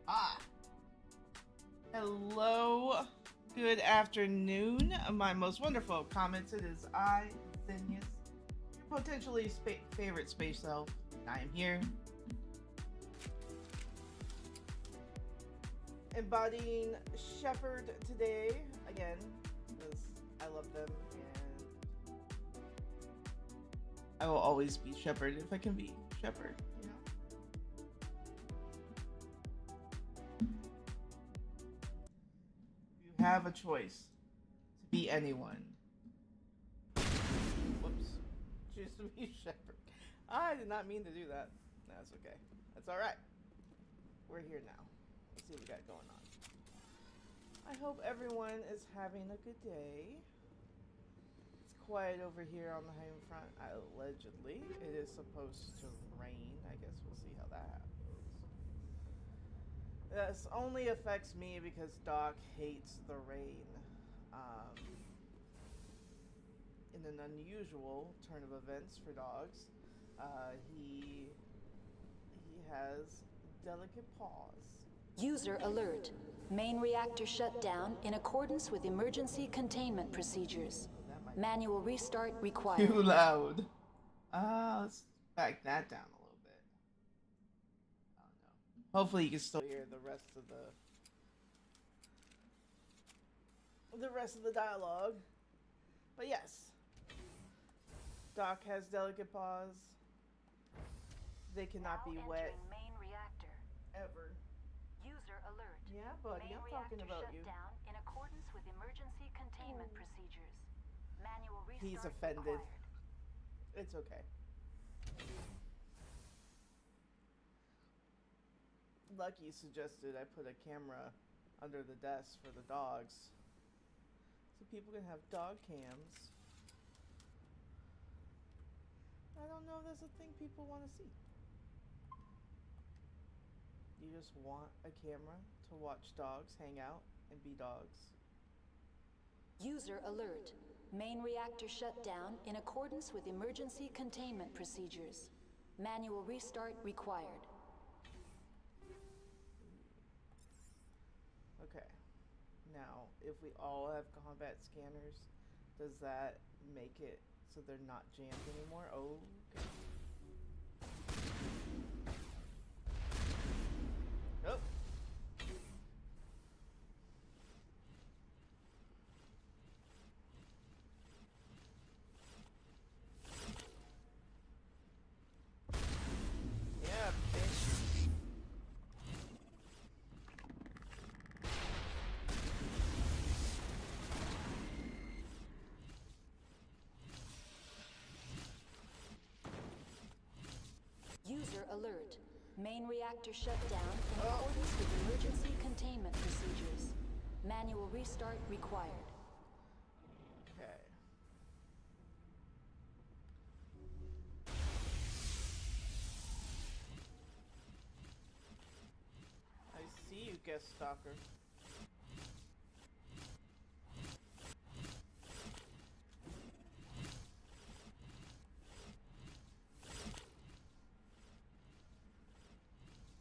Ah, hello, good afternoon, my most wonderful comments. It is I, Zinnius, your potentially favorite space elf. I am here, embodying Shepard today again, because I love them, and I will always be Shepard if I can be Shepard. Have a choice to be anyone. Whoops. Choose to be Shepard. I did not mean to do that. That's okay. That's alright. We're here now. Let's see what we got going on. I hope everyone is having a good day. It's quiet over here on the home front. Allegedly. It is supposed to rain. I guess we'll see how that happens. This only affects me because Doc hates the rain. In an unusual turn of events for dogs, he has delicate paws. User alert. Main reactor shut down in accordance with emergency containment procedures. Manual restart required. Too loud. Let's back that down a little bit. Oh no. Hopefully you can still hear the rest of the dialogue. But yes. Doc has delicate paws. They cannot be wet. Main reactor. Ever. User alert. Yeah, buddy, Main I'm talking reactor about shut you. down in accordance with emergency containment procedures. Manual restart He's offended. required. It's okay. Lucky suggested I put a camera under the desk for the dogs, so people can have dog cams. I don't know if that's a thing people want to see. You just want a camera to watch dogs hang out and be dogs? User alert. Main reactor shut down in accordance with emergency containment procedures. Manual restart required. Okay. Now, if we all have combat scanners, does that make it so they're not jammed anymore? Oh, okay. Nope. Yeah, bitch. User alert. Main reactor shut down in accordance with emergency containment procedures. Manual restart required. Okay. I see you, guest stalker.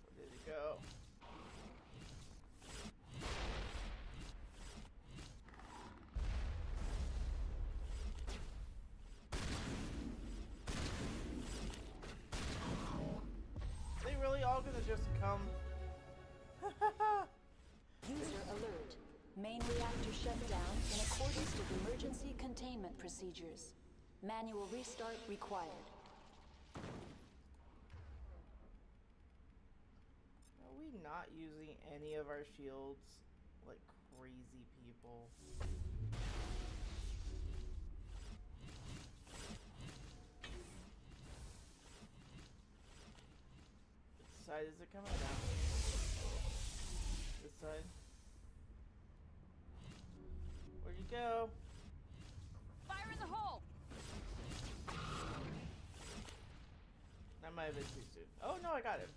Where did he go? They really all gonna just come? User alert. Main reactor shut down in accordance with emergency containment procedures. Manual restart required. Are we not using any of our shields like crazy people? Which side is it coming down? This side? Where'd you go? Fire in the hole! That might have been too soon. Oh no, I got him.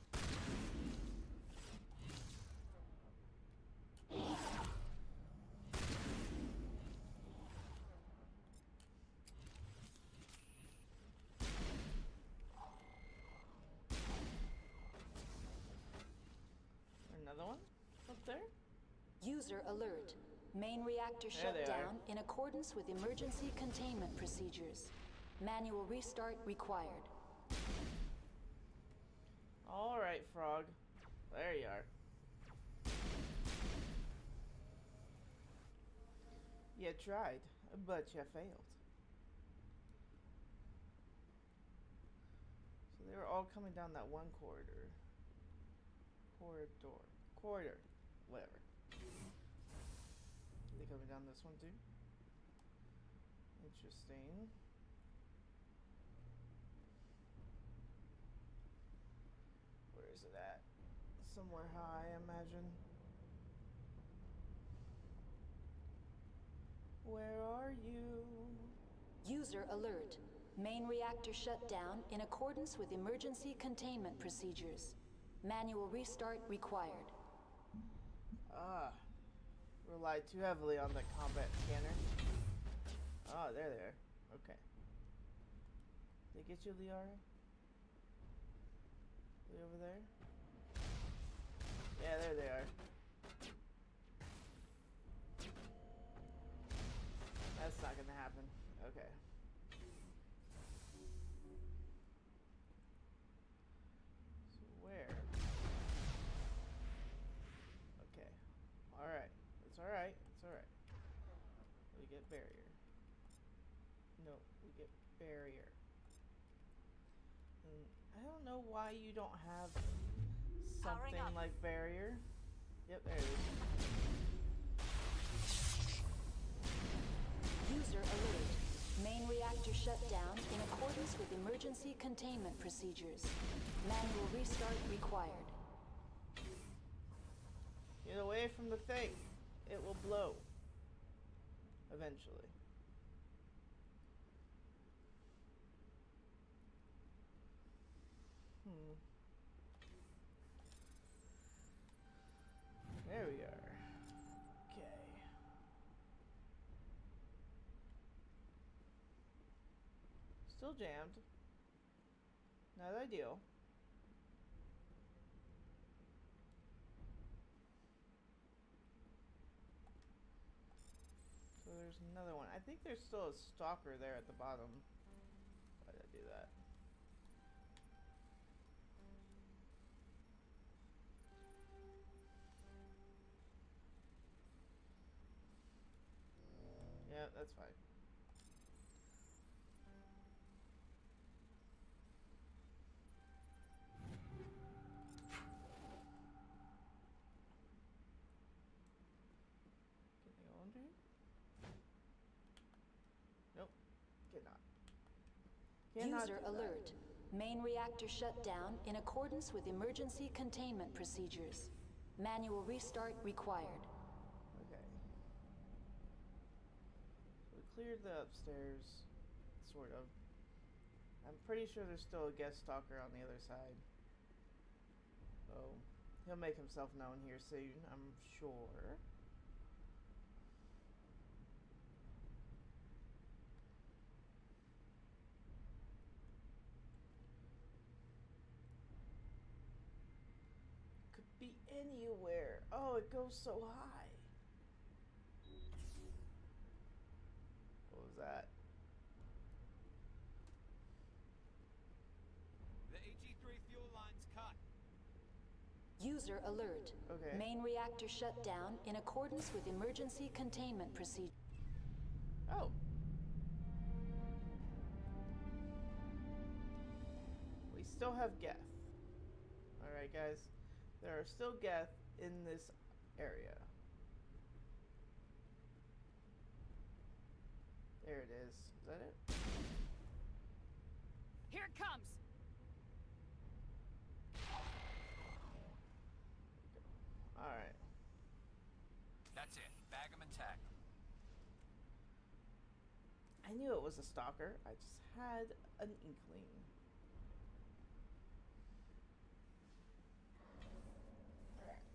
Another one up there? User alert. Main reactor There shut they are. down in accordance with emergency containment procedures. Manual restart required. All right, Frog. There you are. You tried, but you failed. So they were all coming down that one corridor. Corridor. Whatever. Are they coming down this one too? Interesting. Where is it at? Somewhere high, I imagine. Where are you? User alert. Main reactor shut down in accordance with emergency containment procedures. Manual restart required. Ah. Relied too heavily on the combat scanner. Oh, there they are. Okay. Did they get you, Liara? They over there? Yeah, there they are. That's not gonna happen. Okay. So where? Okay. Alright. It's alright. It's alright. We get barrier. No, we get barrier. And I don't know why you don't have Powering something up. like barrier. Yep, there it is. User alert. Main reactor shut down in accordance with emergency containment procedures. Manual restart required. Get away from the thing. It will blow. Eventually. There we are. Okay. Still jammed. Not ideal. So there's another one. I think there's still a stalker there at the bottom. Why did I do that? Yeah, that's fine. Can I go under here? Nope. Cannot. Cannot User do that. alert. Main reactor shut down in accordance with emergency containment procedures. Manual restart required. Okay. So we cleared the upstairs, sort of. I'm pretty sure there's still a guest stalker on the other side. So he'll make himself known here soon, I'm sure. Could be anywhere. Oh, it goes so high. What was that? The AG3 fuel line's cut. User alert. Okay. Main reactor shut down in accordance with emergency containment procedures. Oh. We still have Geth. Alright, guys. There are still Geth in this area. There it is. Is that it? Here it comes! Alright. That's it. Bag 'em and tag 'em. I knew it was a stalker. I just had an inkling. Alright.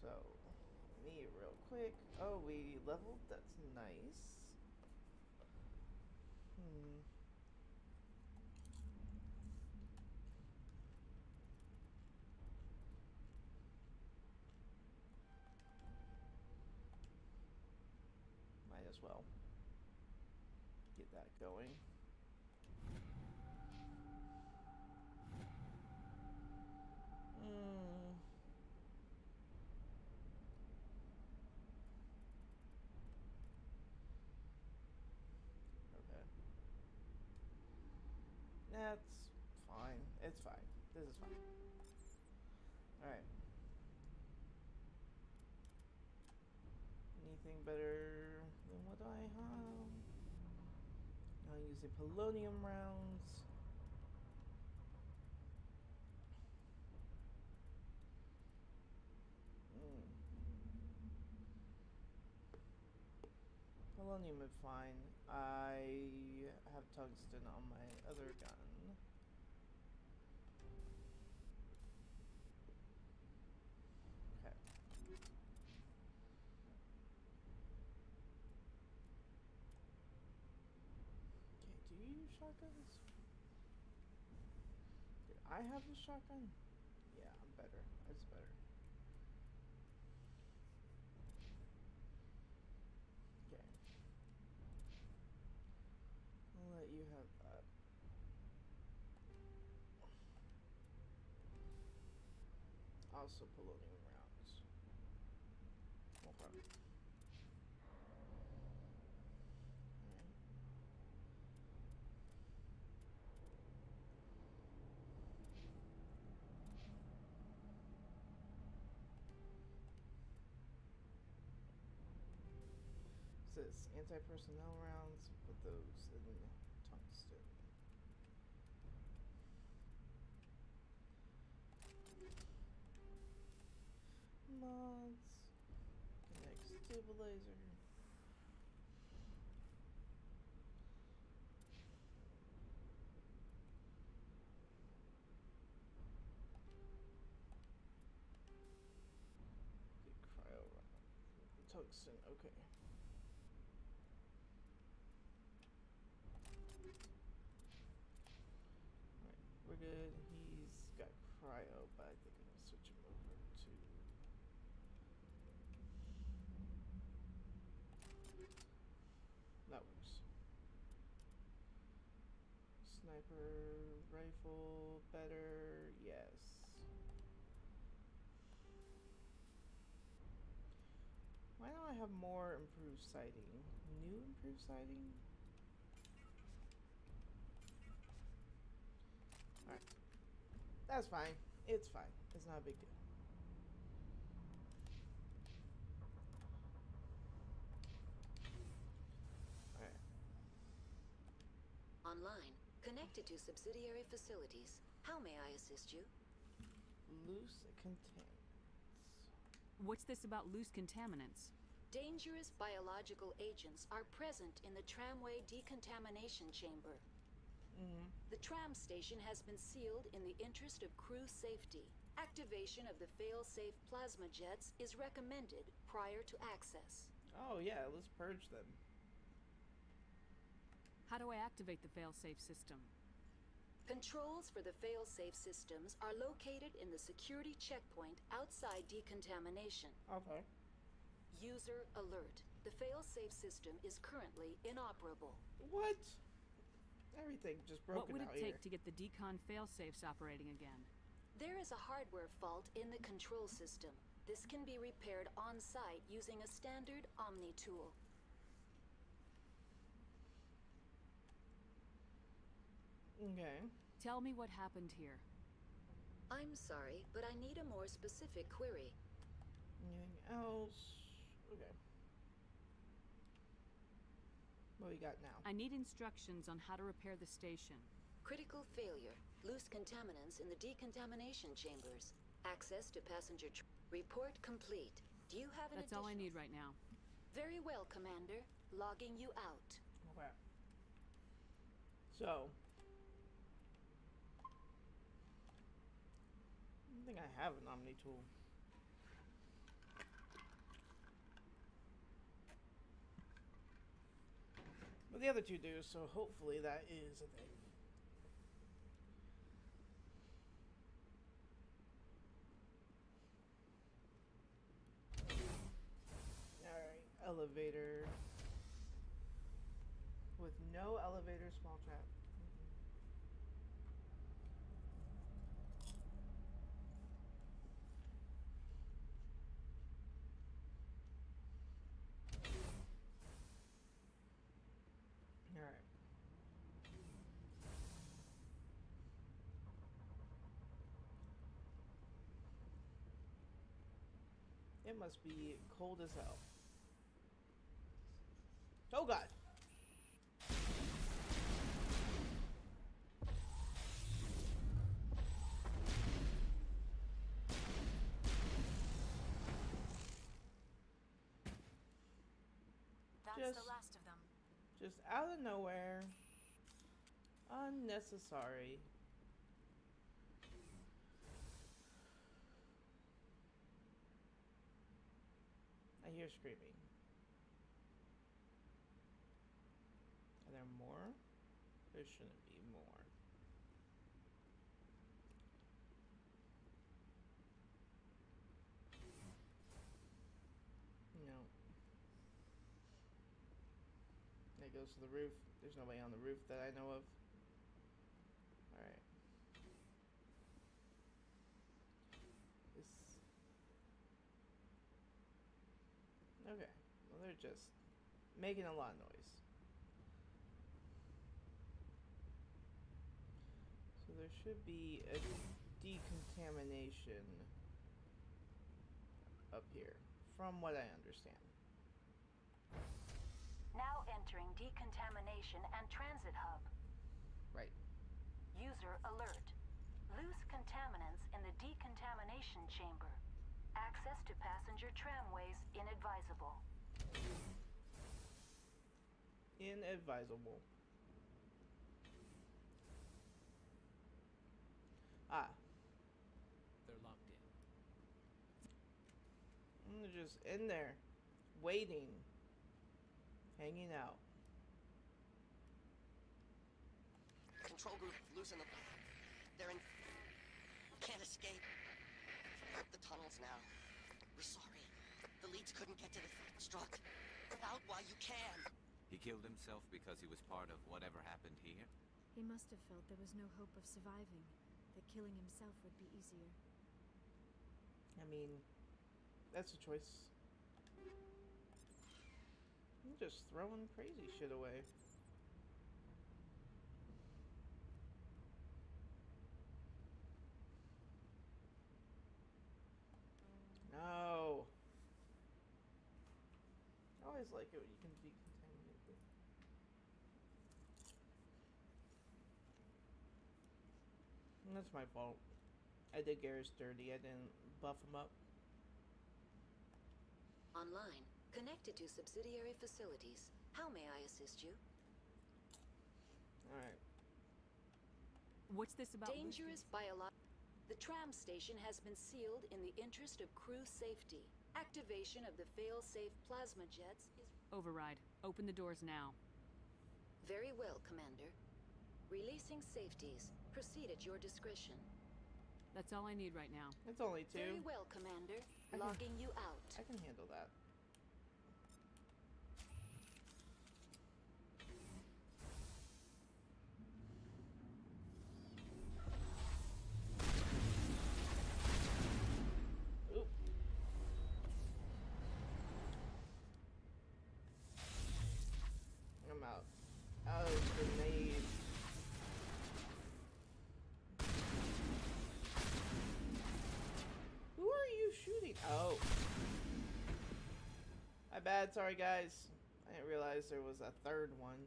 So, me real quick. Oh, we leveled? That's nice. Might as well get that going. Okay. That's fine. It's fine. This is fine. Alright. Anything better than what I have? I'll use the polonium rounds. Polonium is fine. I have tungsten on my other gun. Okay. Okay, do you use shotguns? Did I have a shotgun? Yeah, I'm better. It's better. Okay. I'll let you have that. Also polonium rounds. Okay. Alright. this? Anti-personnel rounds. Put those in tungsten. Mods. Connect stabilizer. Tungsten, okay. Alright, we're good. He's got cryo, but I think I'm gonna switch him over to that works. Sniper rifle better, yes. Why don't I have more improved sighting? New improved sighting? Alright. That's fine. It's fine. It's not a big deal. Alright. Online. Connected to subsidiary facilities. How may I assist you? Loose contaminants. What's this about loose contaminants? Dangerous biological agents are present in the tramway decontamination chamber. The tram station has been sealed in the interest of crew safety. Activation of the fail-safe plasma jets is recommended prior to access. Oh yeah, let's purge them. How do I activate the failsafe system? Controls for the fail-safe systems are located in the security checkpoint outside decontamination. Okay. User alert. The fail-safe system is currently inoperable. What? Everything just broken What would it out take here. to get the decon failsafes operating again? There is a hardware fault in the control system. This can be repaired on-site using a standard Omni tool. Okay. Tell me what happened here. I'm sorry, but I need a more specific query. Anything else? Okay. What we got now? I need instructions on how to repair the station. Critical failure. Loose contaminants in the decontamination chambers. Access to passenger report complete. Do you have an That's all I additional- need right now. Very well, Commander. Logging you out. Okay. So. I think I have an Omni tool. But the other two do, so hopefully that is a thing. Alright, elevator. With no elevator, small trap. Alright. It must be cold as hell. Oh god! That's Just- the last of them. Just out of nowhere. Unnecessary. I hear screaming. Are there more? There shouldn't be more. No. It goes to the roof. There's nobody on the roof that I know of. Alright. This. Okay. Well, they're just making a lot of noise. So there should be a decontamination up here, from what I understand. Now entering decontamination and transit hub. Right. User alert. Loose contaminants in the decontamination chamber. Access to passenger tramways inadvisable. Inadvisable. Ah. They're locked in. I'm just in there, waiting, hanging out. Control group, loosen the... They're in... Can't escape. The tunnels now. We're sorry. The leads couldn't get to the struck. Get out while you can. He killed himself because he was part of whatever happened here? He must have felt there was no hope of surviving, that killing himself would be easier. I mean, that's a choice. I'm just throwing crazy shit away. No. I always like it when you can decontaminate it. And that's my fault. I did Garrus dirty. I didn't buff him up. Online. Connected to subsidiary facilities. How may I assist you? Alright. What's this about? Dangerous The tram station has been sealed in the interest of crew safety. Activation of the fail-safe plasma jets is... Override. Open the doors now. Very well, Commander. Releasing safeties. Proceed at your discretion. That's all I need right now. It's only two. Very well, Commander. I can- Logging you out. I can handle that. Oop. I'm out. Out of grenade. Who are you shooting? Oh. My bad, sorry guys. I didn't realize there was a third one.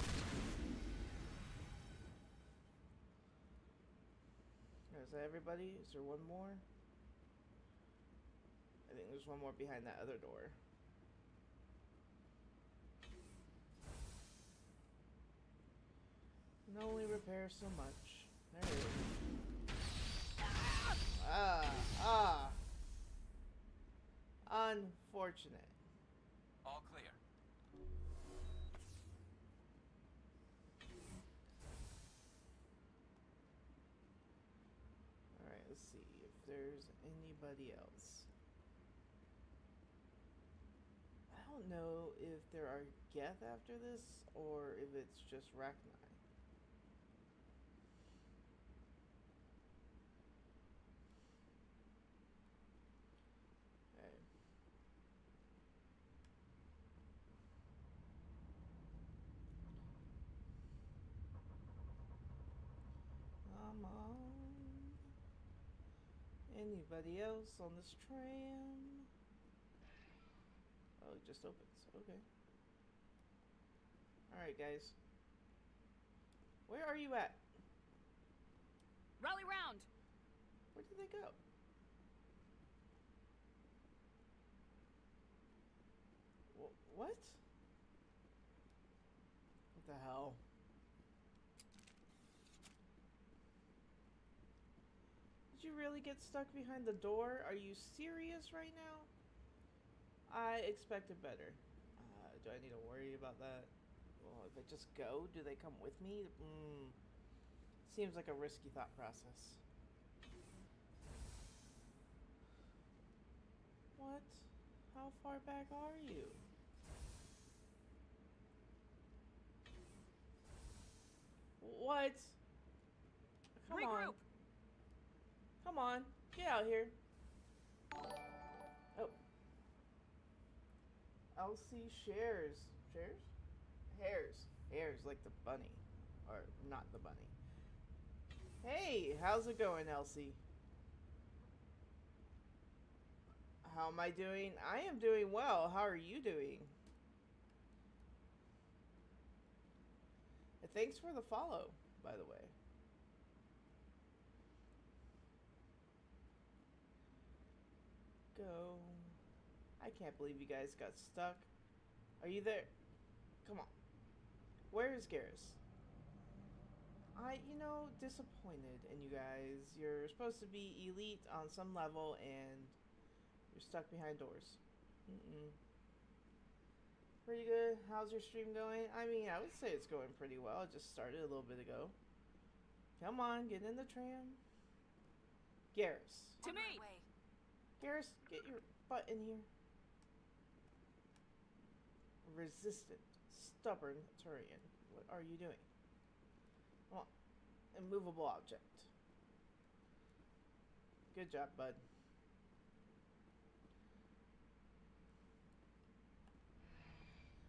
Is that everybody? Is there one more? I think there's one more behind that other door. Can only repair so much. There it is. Unfortunate. All clear. Alright, let's see if there's anybody else. I don't know if there are Geth after this or if it's just Rachni. Okay. Come on. Anybody else on this tram? Oh, it just opens. Okay. Alright, guys. Where are you at? Rally round! Where did they go? What? What the hell? Did you really get stuck behind the door? Are you serious right now? I expected better. Do I need to worry about that? Well, if I just go, do they come with me? Seems like a risky thought process. What? How far back are you? What? Come on. Regroup! Come on. Get out here. Oh. Elsie shares. Shares? Hairs. Hairs like the bunny. Or not the bunny. Hey, how's it going, Elsie? How am I doing? I am doing well. How are you doing? thanks for the follow, by the way. Go. I can't believe you guys got stuck. Are you there? Come on. Where is Garrus? Disappointed in you guys. You're supposed to be elite on some level and you're stuck behind doors. Pretty good. How's your stream going? I mean, I would say it's going pretty well. It just started a little bit ago. Come on, get in the tram. Garrus. To me! Garrus, get your butt in here. Resistant, stubborn Turian. What are you doing? Come on. Immovable object. Good job, bud.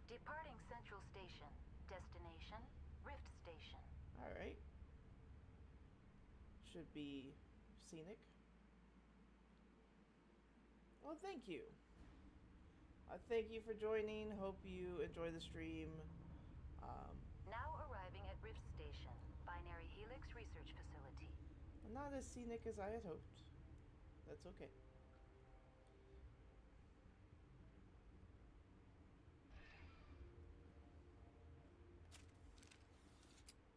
Departing Central Station. Destination, Rift Station. Alright. Should be scenic. Well, thank you. Thank you for joining. Hope you enjoy the stream. Now arriving at Rift Station, Binary Helix Research Facility. Not as scenic as I had hoped. That's okay.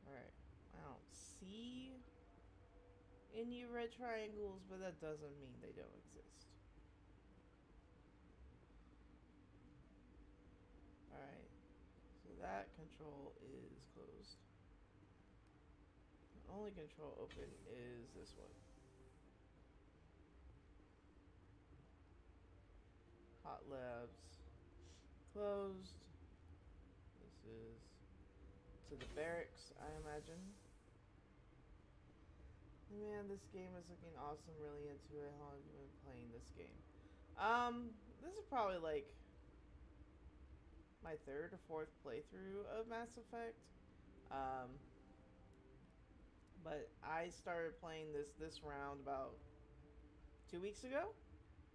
Alright. I don't see any red triangles, but that doesn't mean they don't exist. Alright. So that control is closed. The only control open is this one. Hot Labs closed. This is to the barracks, I imagine. Man, this game is looking awesome. Really into it. How long have you been playing this game? This is probably like my third or fourth playthrough of Mass Effect. But I started playing this round about 2 weeks ago,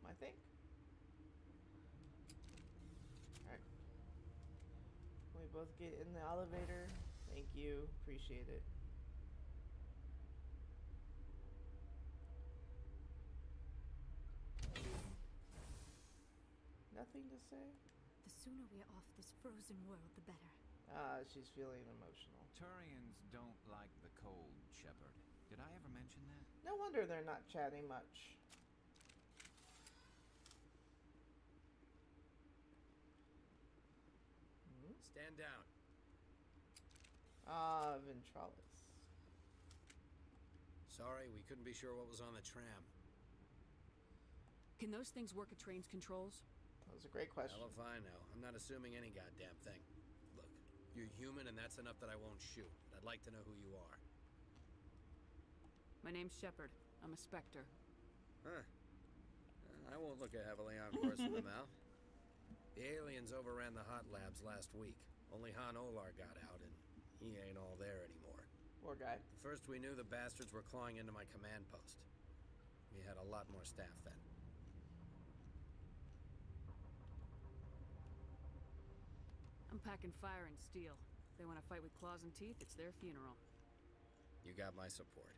I think. Alright. We both get in the elevator. Thank you. Appreciate it. Nothing to say? The sooner we're off this frozen world, the better. She's feeling emotional. Turians don't like the cold, Shepard. Did I ever mention that? No wonder they're not chatting much. Stand down. Ventralis. Sorry, we couldn't be sure what was on the tram. Can those things work at train's controls? That was a great question. Hell if I know. I'm not assuming any goddamn thing. Look, you're human and that's enough that I won't shoot. I'd like to know who you are. My name's Shepard. I'm a Spectre. Huh. I won't look a heavily on horse in the mouth. The aliens overran the hot labs last week. Only Han Olar got out, and he ain't all there anymore. Poor guy. First we knew the bastards were clawing into my command post. We had a lot more staff then. I'm packing fire and steel. If they want to fight with claws and teeth, it's their funeral. You got my support.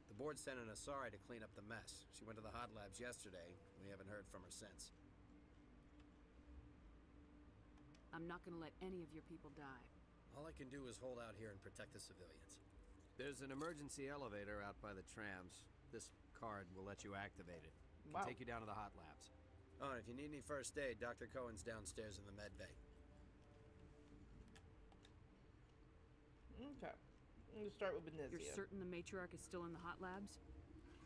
The board sent an Asari to clean up the mess. She went to the hot labs yesterday. We haven't heard from her since. I'm not gonna let any of your people die. All I can do is hold out here and protect the civilians. There's an emergency elevator out by the trams. This card will let you activate it. It can Wow. take you down to the hot labs. Oh, and if you need any first aid, Dr. Cohen's downstairs in the med bay. Okay. I'm gonna start with Benizia. You're certain the matriarch is still in the hot labs?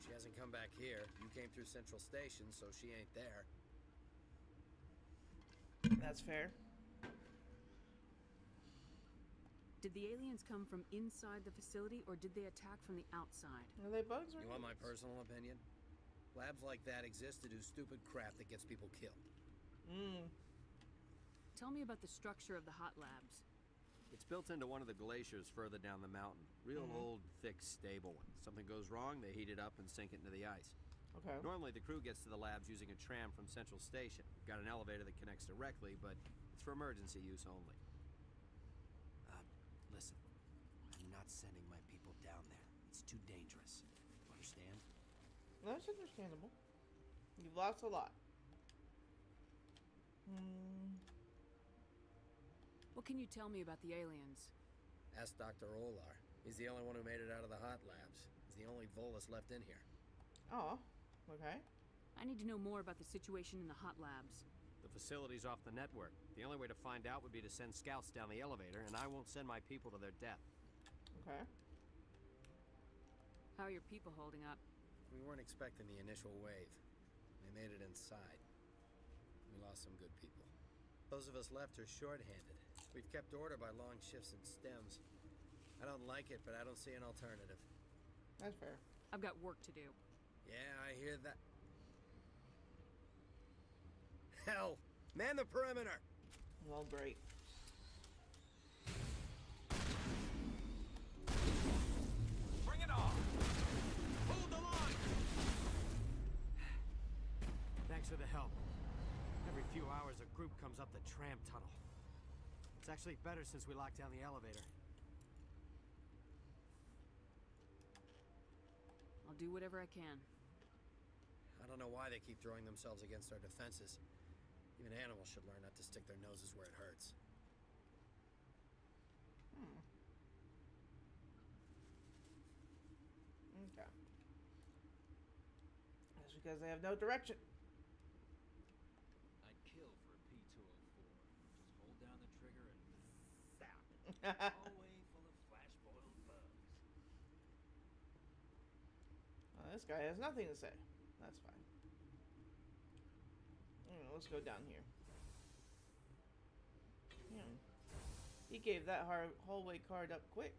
She hasn't come back here. You came through Central Station, so she ain't there. That's fair. Did the aliens come from inside the facility, or did they attack from the outside? Are they bugs or You want my aliens? personal opinion? Labs like that exist to do stupid crap that gets people killed. Tell me about the structure of the hot labs. It's built into one of the glaciers further down the mountain. Real old, thick, stable one. Something goes wrong, they heat it up and sink it into the ice. Okay. Normally, the crew gets to the labs using a tram from Central Station. We've got an elevator that connects directly, but it's for emergency use only. Listen. not sending my people down there. It's too dangerous. Understand? That's understandable. You've lost a lot. What can you tell me about the aliens? Ask Dr. Olar. He's the only one who made it out of the hot labs. He's the only Volus left in here. Oh, okay. I need to know more about the situation in the hot labs. The facility's off the network. The only way to find out would be to send scouts down the elevator, and I won't send my people to their death. Okay. How are your people holding up? We weren't expecting the initial wave. They made it inside. We lost some good people. Those of us left are short-handed. We've kept order by long shifts and stems. I don't like it, but I don't see an alternative. That's fair. I've got work to do. Yeah, I hear that. Hell! Man the perimeter! Well, great. Bring it on! Hold the line! Thanks for the help. Every few hours, a group comes up the tram tunnel. It's actually better since we locked down the elevator. I'll do whatever I can. I don't know why they keep throwing themselves against our defenses. Even animals should learn not to stick their noses where it hurts. Okay. That's because they have no direction. I'd kill for a P204. Just hold down the trigger and zap. Hallway full of flash-boiled bugs. Well, this guy has nothing to say. That's fine. Let's go down here. He gave that hallway card up quick.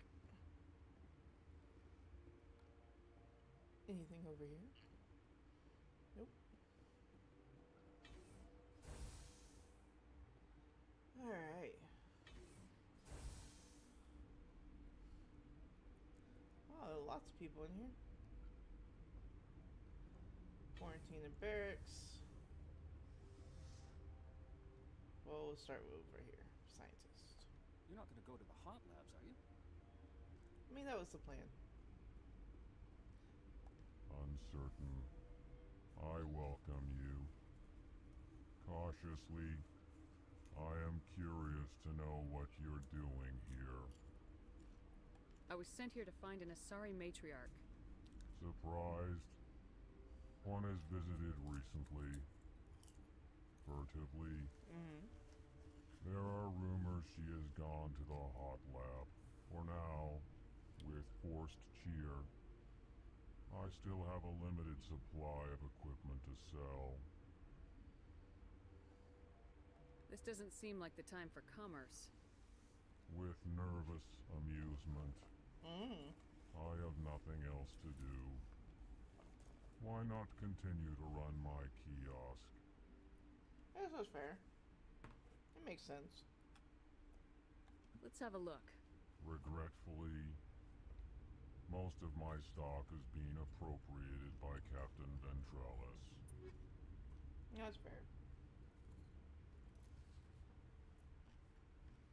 Anything over here? Nope. Alright. Oh, there are lots of people in here. Quarantine and barracks. Well, we'll start over here. Scientist. You're not going to go to the hot labs, are you? I mean, that was the plan. Uncertain. I welcome you. Cautiously, I am curious to know what you're doing here. I was sent here to find an Asari matriarch. Surprised? One has visited recently. Furtively. There are rumors she has gone to the hot lab. For now, with forced cheer, I still have a limited supply of equipment to sell. This doesn't seem like the time for commerce. With nervous amusement. I have nothing else to do. Why not continue to run my kiosk? This was fair. It makes sense. Let's have a look. Regretfully, most of my stock is being appropriated by Captain Ventrellis. That's fair.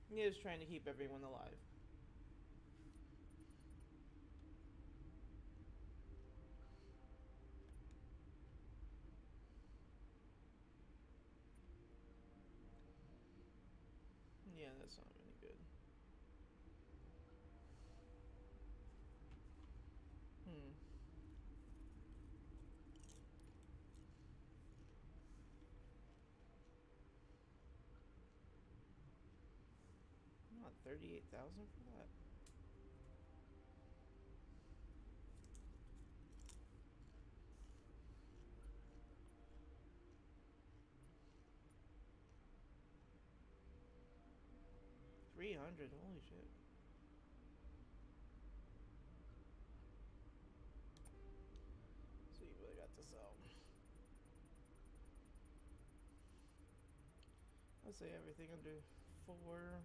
He is trying to keep everyone alive. Yeah, that's not really good. Not 38,000 for that. $300, holy shit. See what I got to sell. Let's say everything under 4. Yeah.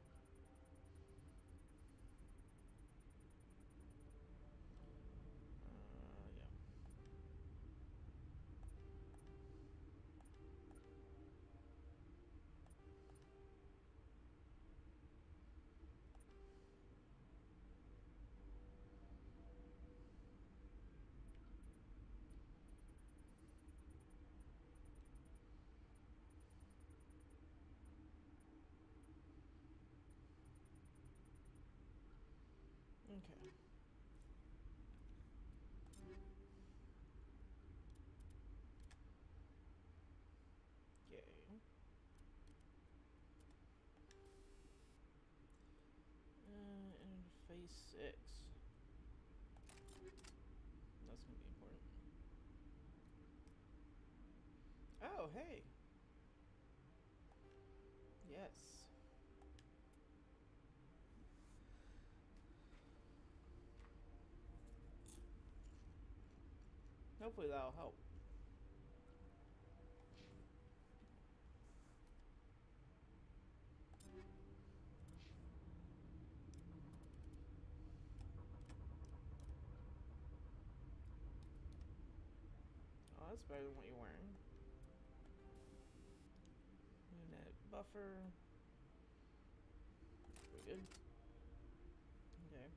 Oh, hey. Yes. Hopefully that'll help. Oh, that's better than what you're wearing. Unit buffer. Pretty good. Okay.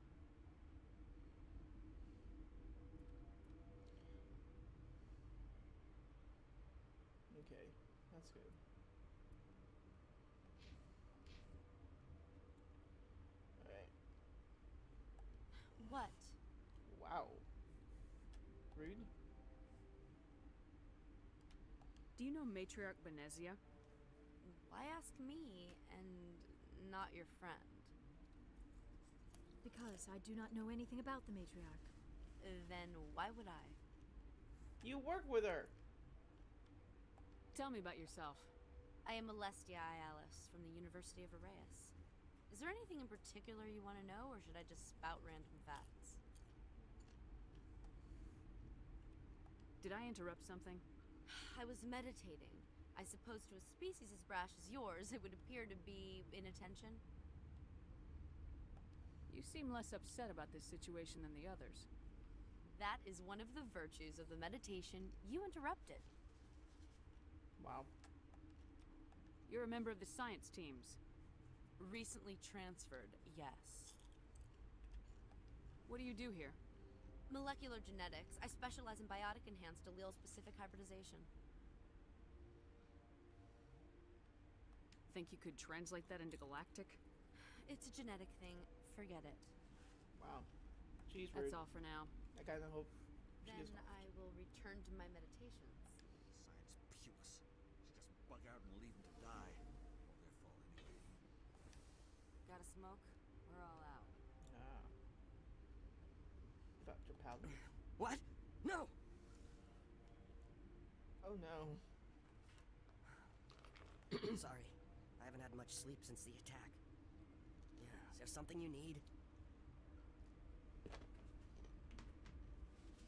Okay, that's good. Alright. What? Wow. Rude. Do you know Matriarch Benezia? Why ask me and not your friend? Because I do not know anything about the matriarch. Then why would I? You work with her. Tell me about yourself. I am Alestia Ialis from the University of Arraeus. Is there anything in particular you want to know, or should I just spout random facts? Did I interrupt something? I was meditating. I suppose to a species as brash as yours, it would appear to be inattention. You seem less upset about this situation than the others. That is one of the virtues of the meditation you interrupted. Wow. You're a member of the science teams. Recently transferred, yes. What do you do here? Molecular genetics. I specialize in biotic-enhanced allele-specific hybridization. Think you could translate that into galactic? It's a genetic thing. Forget it. Wow. She's rude. That's all for now. I kind of hope she Then gets... I will return to my meditations. Science puce. She just bug out and leave them to die. Well, their fault anyway. Got a smoke? We're all out. Ah. Dr. Powder. What? No! Oh no. Sorry. I haven't had much sleep since the attack. Yeah, is there something you need?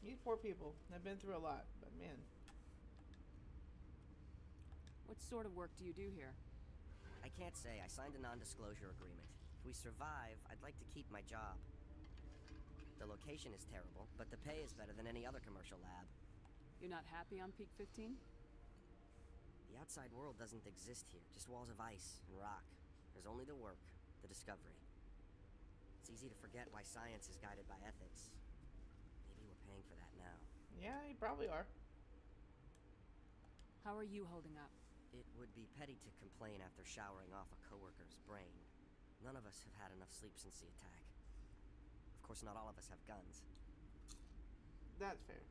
These poor people have been through a lot, but man. What sort of work do you do here? I can't say. I signed a non-disclosure agreement. If we survive, I'd like to keep my job. The location is terrible, but the pay is better than any other commercial lab. You're not happy on Peak 15? The outside world doesn't exist here, just walls of ice and rock. There's only the work, the discovery. It's easy to forget why science is guided by ethics. Maybe we're paying for that now. Yeah, you probably are. How are you holding up? It would be petty to complain after showering off a coworker's brain. None of us have had enough sleep since the attack. Of course, not all of us have guns. That's fair.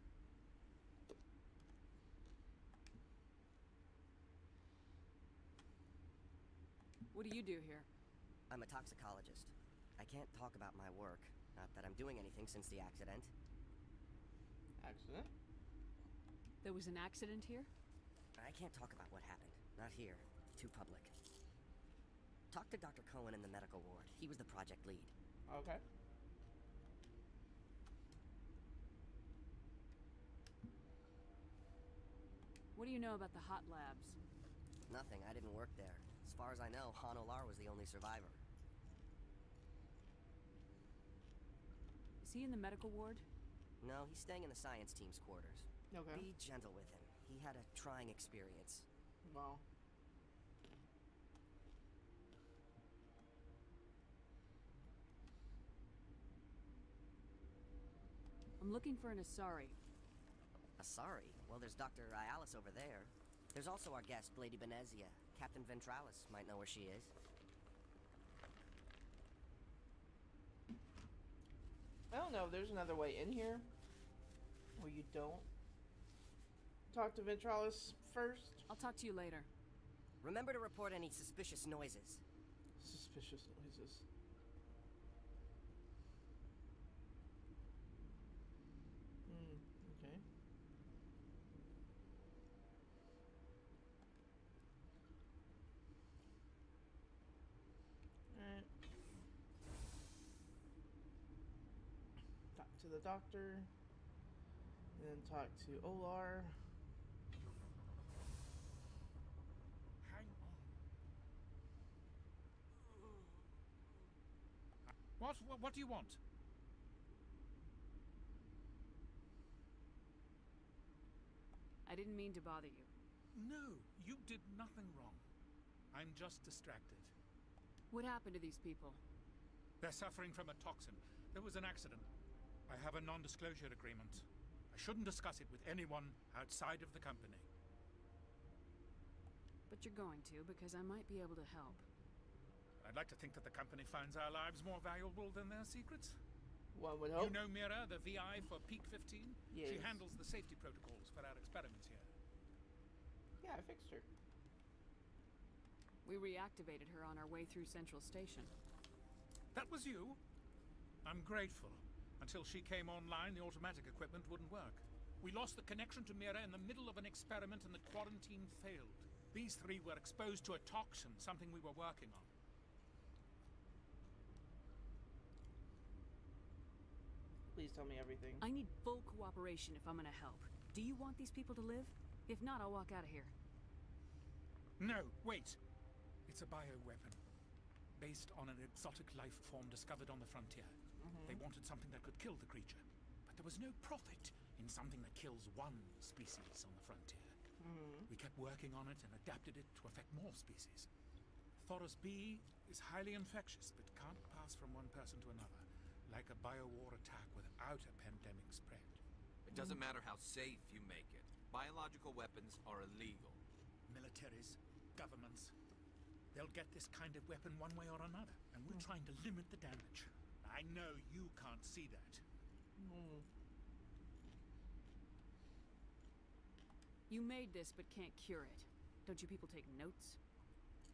What do you do here? I'm a toxicologist. I can't talk about my work. Not that I'm doing anything since the accident. Accident? There was an accident here? I can't talk about what happened. Not here. Too public. Talk to Dr. Cohen in the medical ward. He was the project lead. Okay. What do you know about the hot labs? Nothing. I didn't work there. As far as I know, Han Olar was the only survivor. Is he in the medical ward? No, he's staying in the science team's quarters. Okay. Be gentle with him. He had a trying experience. Wow. I'm looking for an Asari. Asari? Well, there's Dr. Ialis over there. There's also our guest, Lady Benezia. Captain Ventralis might know where she is. I don't know if there's another way in here where you don't talk to Ventralis first. I'll talk to you later. Remember to report any suspicious noises. Suspicious noises. Okay. to the doctor. And then talk to Olar. Hang on. What do you want? I didn't mean to bother you. No, you did nothing wrong. I'm just distracted. What happened to these people? They're suffering from a toxin. There was an accident. I have a non-disclosure agreement. I shouldn't discuss it with anyone outside of the company. But you're going to, because I might be able to help. I'd like to think that the company finds our lives more valuable than their secrets. One would hope. You know Mira, the VI for Peak 15? Yes. She handles the safety protocols for our experiments here. Yeah, I fixed her. We reactivated her on our way through Central Station. That was you? I'm grateful. Until she came online, the automatic equipment wouldn't work. We lost the connection to Mira in the middle of an experiment and the quarantine failed. These three were exposed to a toxin, something we were working on. Please tell me everything. I need full cooperation if I'm gonna help. Do you want these people to live? If not, I'll walk out of here. No, wait. It's a bioweapon. Based on an exotic life form discovered on the frontier. They wanted something that could kill the creature. But there was no profit in something that kills one species on the frontier. We kept working on it and adapted it to affect more species. Thoros B is highly infectious, but can't pass from one person to another. Like a biowar attack without a pandemic spread. It doesn't matter how safe you make it. Biological weapons are illegal. Militaries, governments, they'll get this kind of weapon one way or another, and we're trying to limit the damage. I know you can't see that. You made this but can't cure it. Don't you people take notes?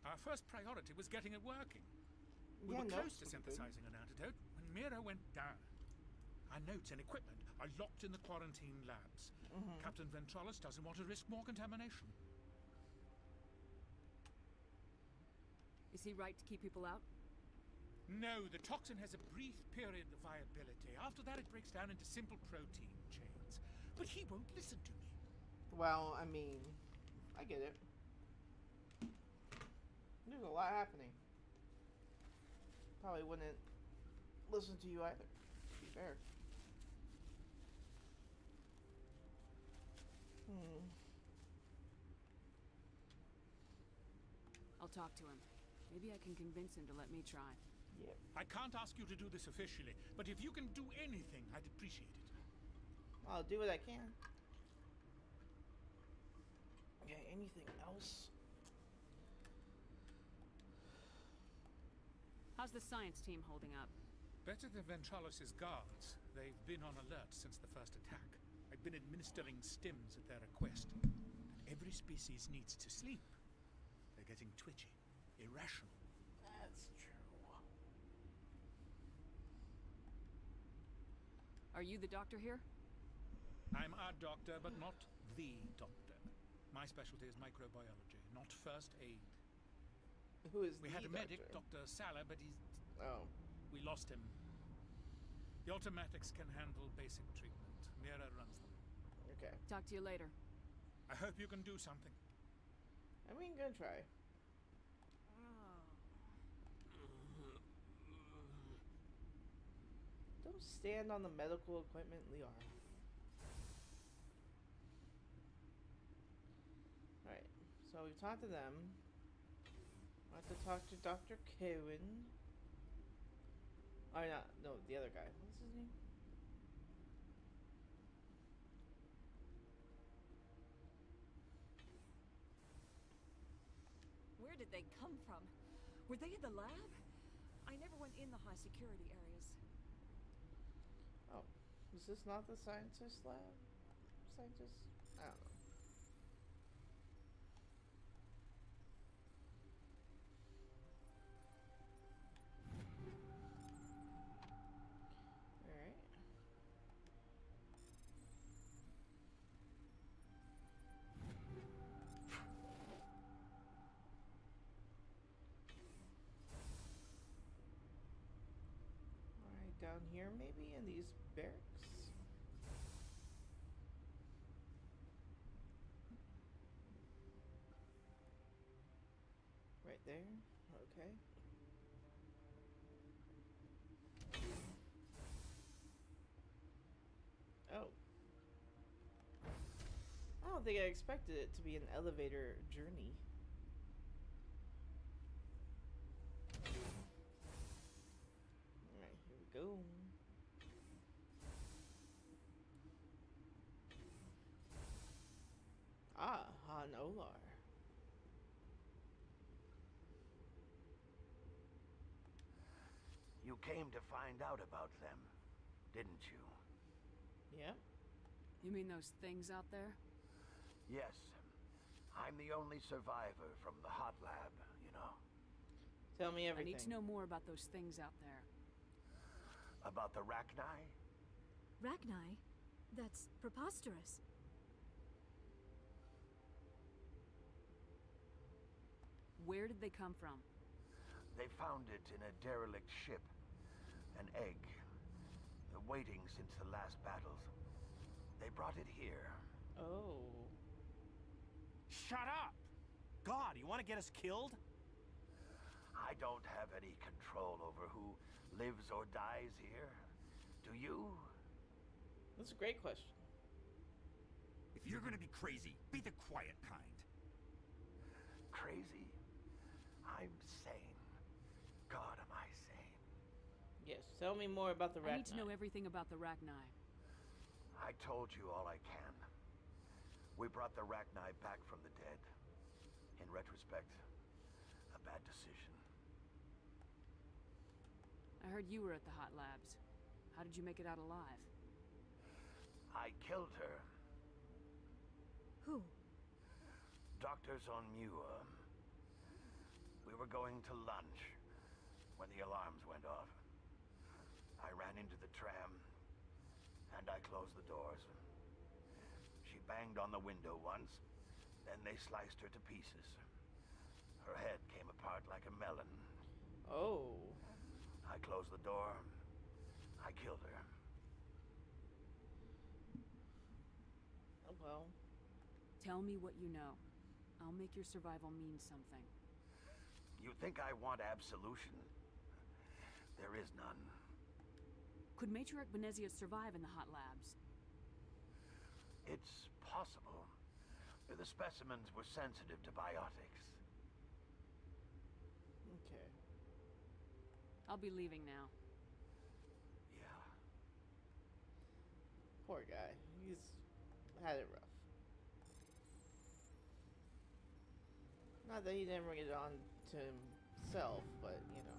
Our first priority was getting it working. We Yeah, were close notes to would be good. synthesizing an antidote when Mira went down. Our notes and equipment are locked in the quarantine labs. Captain Ventralis doesn't want to risk more contamination. Is he right to keep people out? No, the toxin has a brief period of viability. After that, it breaks down into simple protein chains. But he won't listen to me. Well, I mean, I get it. There's a lot happening. Probably wouldn't listen to you either, to be fair. I'll talk to him. Maybe I can convince him to let me try. Yep. I can't ask you to do this officially, but if you can do anything, I'd appreciate it. I'll do what I can. Okay, anything else? How's the science team holding up? Better than Ventralis' guards. They've been on alert since the first attack. I've been administering stims at their request. Every species needs to sleep. They're getting twitchy, irrational. That's true. Are you the doctor here? I'm a doctor, but not the doctor. My specialty is microbiology, not first aid. Who is We the had a medic, doctor? Dr. Sala, but we lost him. The automatics can handle basic treatment. Mira runs them. Okay. Talk to you later. I hope you can do something. I mean, gonna try. Don't stand on the medical equipment, Liara. Alright, so we've talked to them. I have to talk to Dr. Cohen. Oh, no, the other guy. What's his name? Where did they come from? Were they in the lab? I never went in the high security areas. Oh, is this not the scientist lab? Scientist? I don't know. Alright. Alright, down here maybe in these barracks? right there. Okay. Oh. I don't think I expected it to be an elevator journey. Alright, here we go. Ah, Han Olar. You came to find out about them, didn't you? Yeah. You mean those things out there? Yes. I'm the only survivor from the hot lab, you know. Tell me everything. I need to know more about those things out there. About the Rachni? Rachni? That's preposterous. Where did they come from? They found it in a derelict ship. An egg. Waiting since the last battles. They brought it here. Oh. Shut up! God, you want to get us killed? I don't have any control over who lives or dies here. Do you? That's a great question. If you're gonna be crazy, be the quiet kind. Crazy? I'm sane. God, am I sane? Yes, tell me more about the Rachni. I need to know everything about the Rachni. I told you all I can. We brought the Rachni back from the dead. In retrospect, a bad decision. I heard you were at the hot labs. How did you make it out alive? I killed her. Who? Dr. Zonmua. We were going to lunch when the alarms went off. I ran into the tram, and I closed the doors. She banged on the window once, then they sliced her to pieces. Her head came apart like a melon. Oh. I closed the door. I killed her. Oh, well. Tell me what you know. I'll make your survival mean something. You think I want absolution? There is none. Could Matriarch Benezia survive in the hot labs? It's possible. The specimens were sensitive to biotics. Okay. I'll be leaving now. Yeah. Poor guy. He's had it rough. Not that he didn't bring it on to himself, but, you know.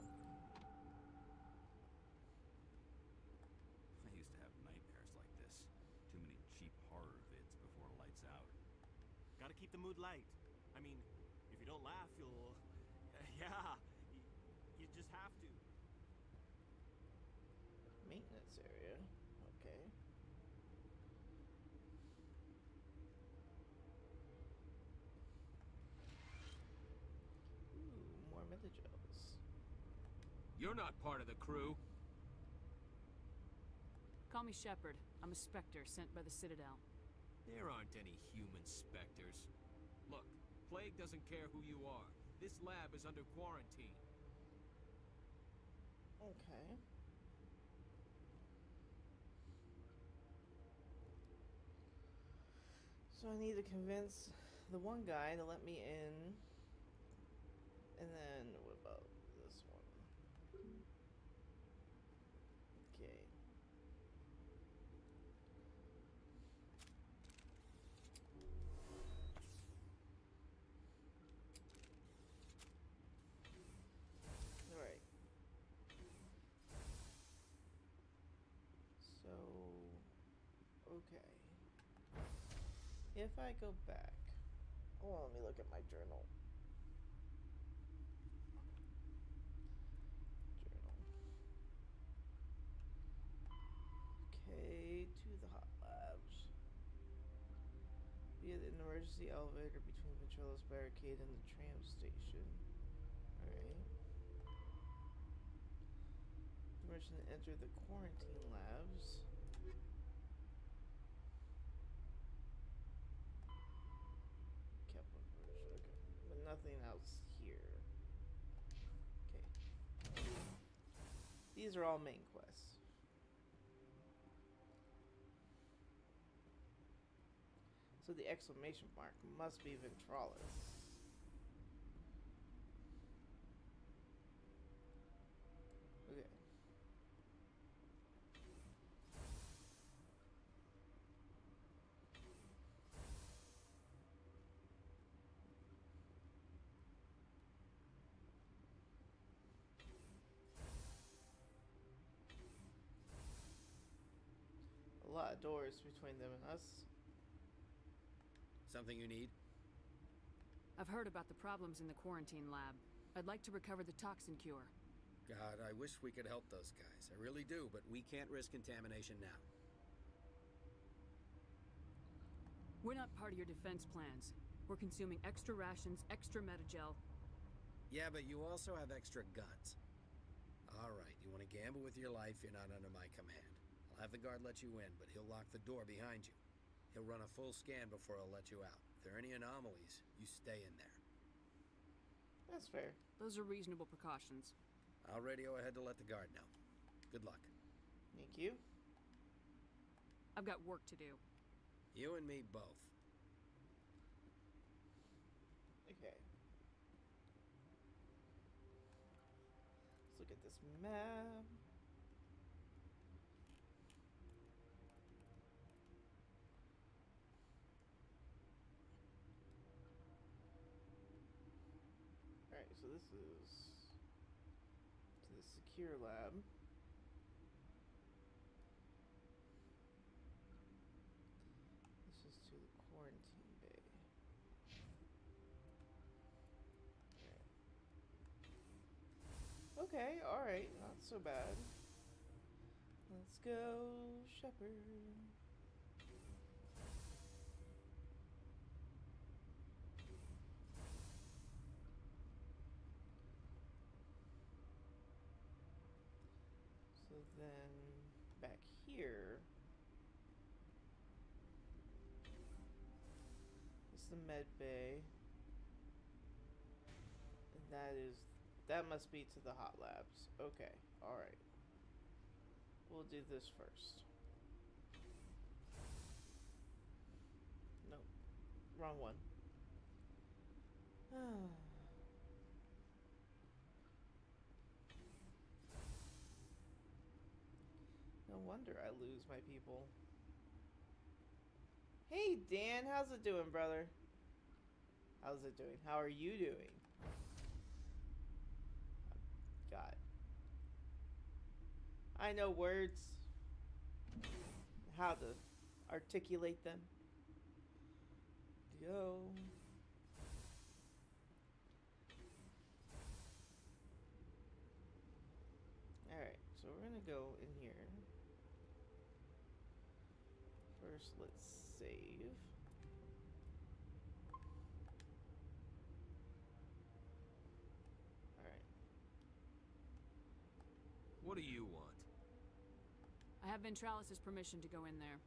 I used to have nightmares like this. Too many cheap horror vids before lights out. Gotta keep the mood light. I mean, if you don't laugh, you'll... yeah, you just have to. Maintenance area. Okay. Ooh, more metagels. You're not part of the crew. Call me Shepard. I'm a Spectre sent by the Citadel. There aren't any human specters. Look, Plague doesn't care who you are. This lab is under quarantine. Okay. So I need to convince the one guy to let me in. And then what about this one? Okay. Alright. So, okay. If I go back, oh, let me look at my journal. Okay, to the hot labs. Via the emergency elevator between Ventralo's barricade and the tram station. Alright. Permission to enter the quarantine labs. Kepler version, okay. But nothing else here. These are all main quests. So the exclamation mark must be Ventralis. Okay. A lot of doors between them and us. Something you need? I've heard about the problems in the quarantine lab. I'd like to recover the toxin cure. God, I wish we could help those guys. I really do, but we can't risk contamination now. We're not part of your defense plans. We're consuming extra rations, extra metagel. Yeah, but you also have extra guns. All right, you want to gamble with your life, you're not under my command. I'll have the guard let you in, but he'll lock the door behind you. He'll run a full scan before he'll let you out. If there are any anomalies, you stay in there. That's fair. Those are reasonable precautions. I'll radio ahead to let the guard know. Good luck. Thank you. I've got work to do. You and me both. Okay. Let's look at this map. Alright, so this is to the secure lab. This is to the quarantine bay. Okay, alright, not so bad. Let's go, Shepard. So then, back here, is the med bay. And that must be to the hot labs. Okay, alright. We'll do this first. Nope. Wrong one. No wonder I lose my people. Hey Dan, how's it doing, brother? How's it doing? How are you doing? God. I know words. How to articulate them. Go. Alright, so we're gonna go in here. First, let's save. Alright. What do you want? I have Ventralis' permission to go in there.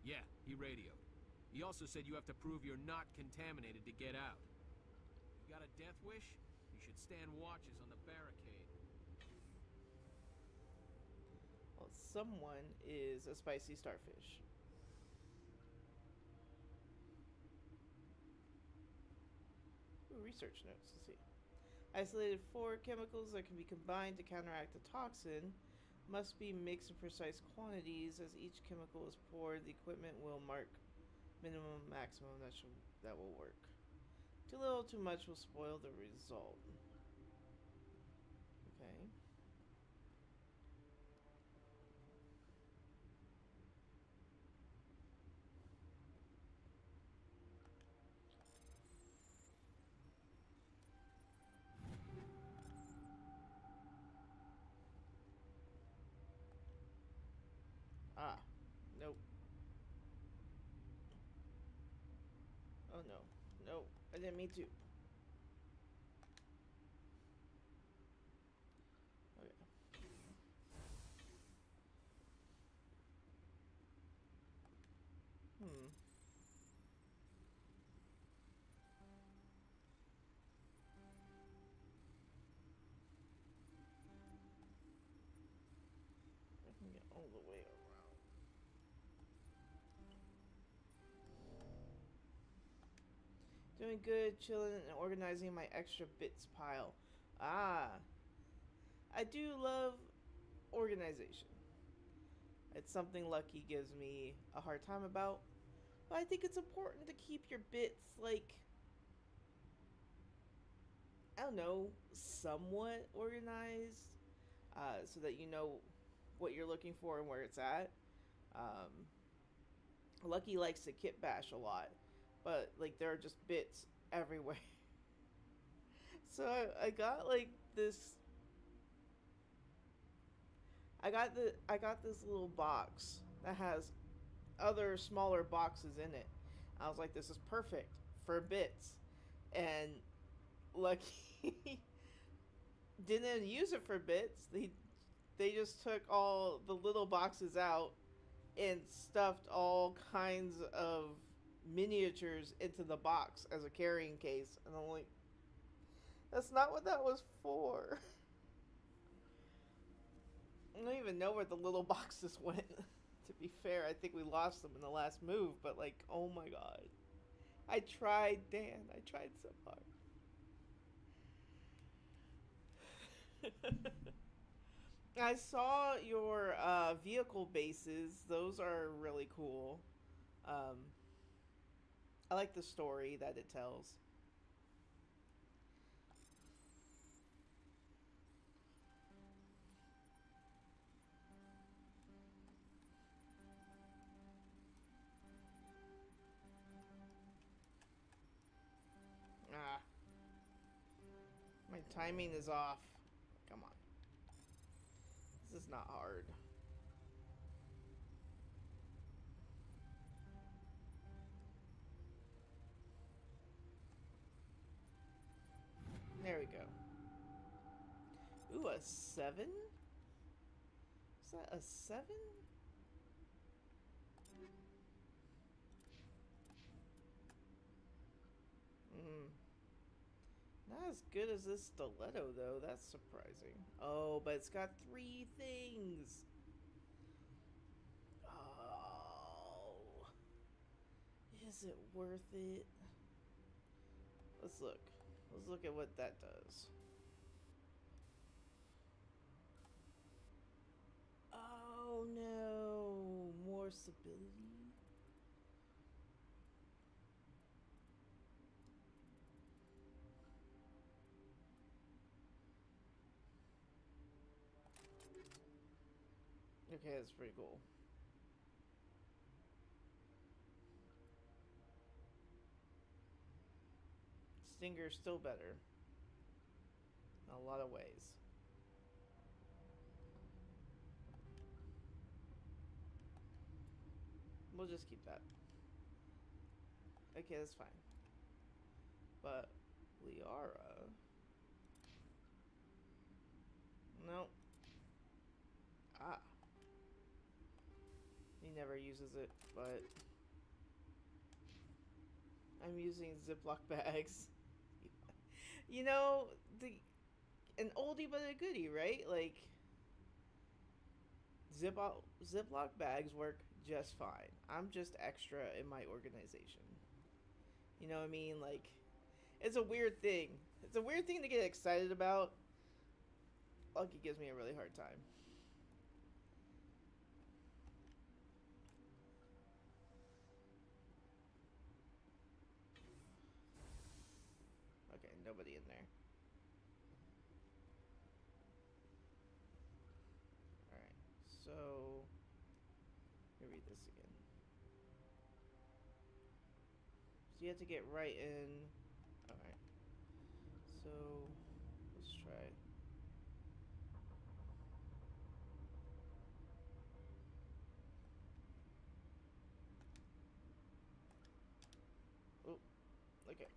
Yeah, he radioed. He also said you have to prove you're not contaminated to get out. You got a death wish? You should stand watches on the barricade. Well, someone is a spicy starfish. Ooh, research notes, let's see. Isolated 4 chemicals that can be combined to counteract the toxin must be mixed in precise quantities. As each chemical is poured, the equipment will mark minimum, maximum that will work. Too little, too much will spoil the result. Okay. Ah, nope. Oh no, no, I didn't mean to. Okay. Doing good, chilling and organizing my extra bits pile. Ah. I do love organization. It's something Lucky gives me a hard time about. But I think it's important to keep your bits, like, I don't know, somewhat organized. So that you know what you're looking for and where it's at. Lucky likes to kit bash a lot. But, like, there are just bits everywhere. So I got, like, this... I got this little box that has other smaller boxes in it. I was like, this is perfect for bits. And Lucky didn't use it for bits. They just took all the little boxes out and stuffed all kinds of miniatures into the box as a carrying case. And I'm like, that's not what that was for. I don't even know where the little boxes went. To be fair, I think we lost them in the last move, but like, oh my god. I tried, Dan. I tried so hard. I saw your vehicle bases. Those are really cool. I like the story that it tells. Ah. My timing is off. Come on. This is not hard. There we go. Ooh, a 7? Is that a 7? Not as good as this stiletto, though. That's surprising. Oh, but it's got 3 things. Oh. Is it worth it? Let's look. Let's look at what that does. Oh, no. More stability. Okay, that's pretty cool. Stinger's still better. In a lot of ways. We'll just keep that. Okay, that's fine. But Liara... No. Ah. He never uses it, but... I'm using Ziploc bags. You know, an oldie but a goodie, right? Like, Ziploc bags work just fine. I'm just extra in my organization. You know what I mean? Like, it's a weird thing. It's a weird thing to get excited about. Lucky gives me a really hard time. Okay, nobody in there. Alright, so... Let me read this again. So you have to get right in... Alright. So... Let's try... Oh, okay.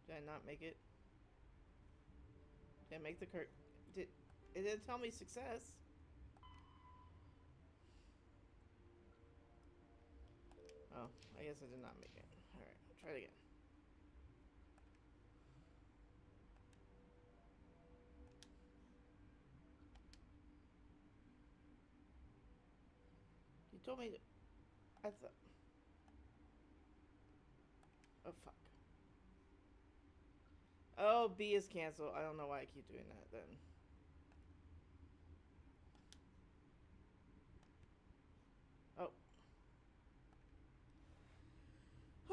Did I not make it? Did I make the curt? It didn't tell me success. Oh, I guess I did not make it. Alright, I'll try it again. told me to... I thought... Oh, fuck. Oh, B is canceled. I don't know why I keep doing that then. Oh.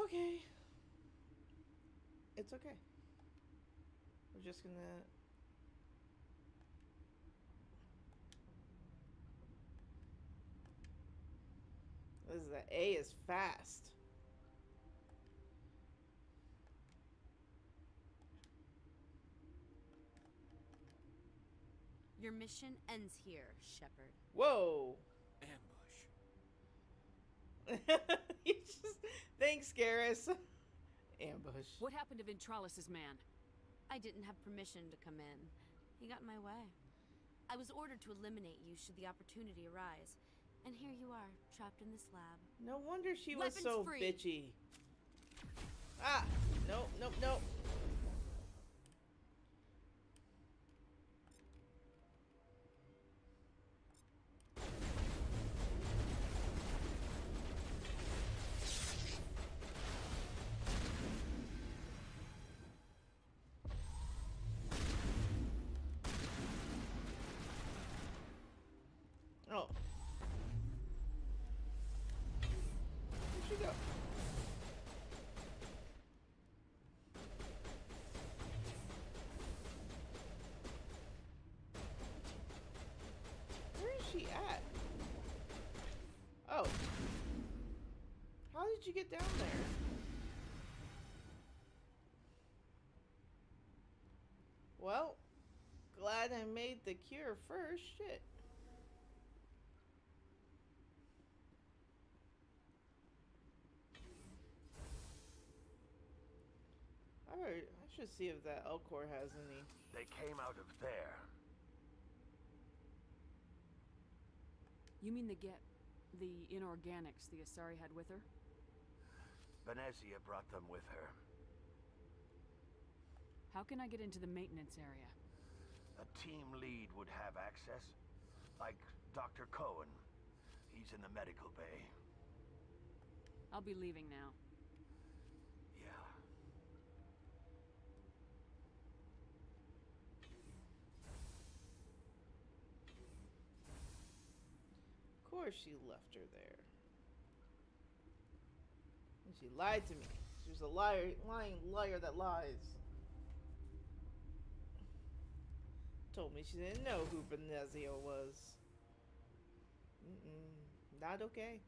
Okay. It's okay. We're just gonna... This is the A is fast. Your mission ends here, Shepard. Whoa. Ambush. You just... Thanks, Garrus. Ambush. What happened to Ventralis's man? I didn't have permission to come in. He got in my way. I was ordered to eliminate you should the opportunity arise. And here you are, trapped in this lab. No wonder she was Weapons so free. bitchy. Ah! Nope, nope, nope. Oh. Where'd she go? Where is she at? Oh. How did you get down there? Well, glad I made the cure first. Shit. I should see if that Elcor has any. They came out of there. You mean the inorganics the Asari had with her? Venezia brought them with her. How can I get into the maintenance area? A team lead would have access. Like Dr. Cohen. He's in the medical bay. I'll be leaving now. Of course she left her there. And she lied to me. She's a lying liar that lies. Told me she didn't know who Venezia was. Not okay.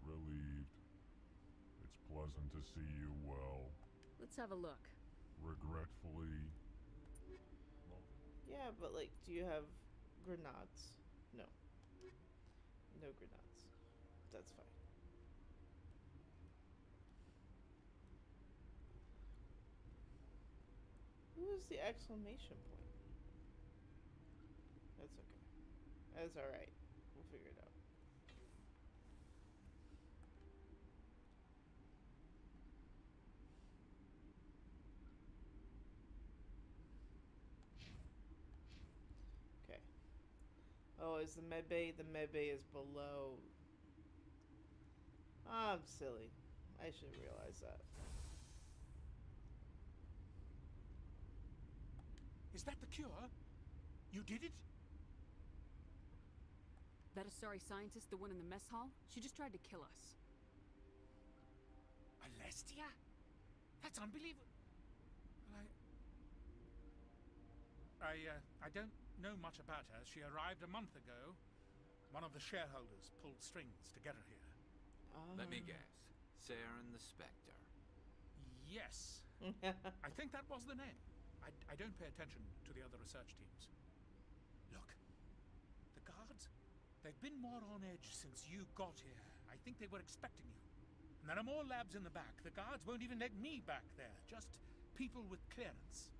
Relieved. It's pleasant to see you well. Let's have a look. Regretfully. Yeah, but like, do you have grenades? No. No grenades. That's fine. Who is the exclamation point? That's okay. That's alright. We'll figure it out. Okay. Oh, is the medbay? The medbay is below. I'm silly. I should realize that. Is that the cure? You did it? That Asari scientist, the one in the mess hall? She just tried to kill us. Alestia? That's unbelievable. I don't know much about her. She arrived a month ago. One of the shareholders pulled strings to get her here. Let me guess. Saren the Spectre. Yes. I think that was the name. I don't pay attention to the other research teams. Look, the guards, they've been more on edge since you got here. I think they were expecting you. And there are more labs in the back. The guards won't even let me back there. Just people with clearance.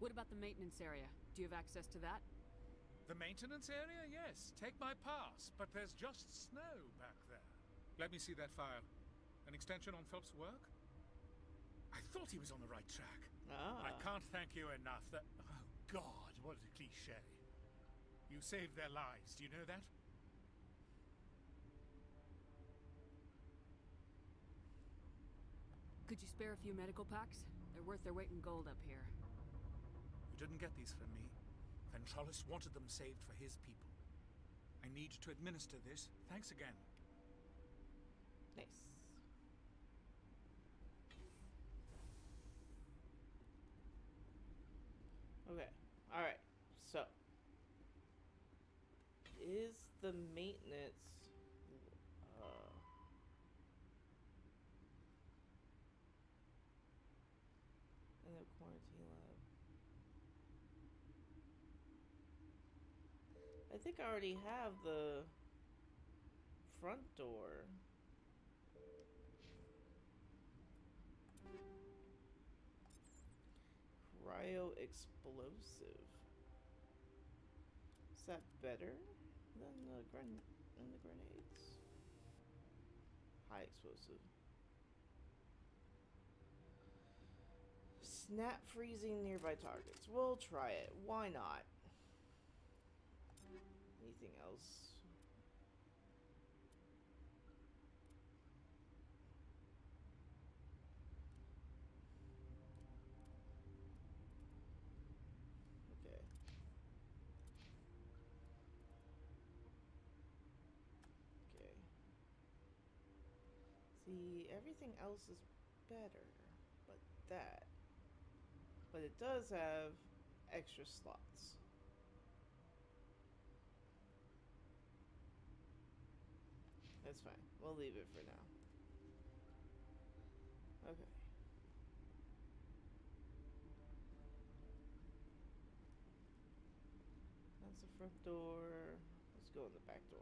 What about the maintenance area? Do you have access to that? The maintenance area? Yes. Take my pass. But there's just snow back there. Let me see that file. An extension on Phelps' work? I thought he was on the right track. I can't thank you enough. That oh God, what a cliche. You saved their lives. Do you know that? Could you spare a few medical packs? They're worth their weight in gold up here. You didn't get these from me. Ventralis wanted them saved for his people. I need to administer this. Thanks again. Nice. Okay. Alright. So. Is the maintenance... in the quarantine lab. I think I already have the front door. Cryo explosive. Is that better than the grenades? High explosive. Snap freezing nearby targets. We'll try it. Why not? Anything else? Okay. Okay. See, everything else is better, but that. But it does have extra slots. That's fine. We'll leave it for now. Okay. That's the front door. Let's go in the back door.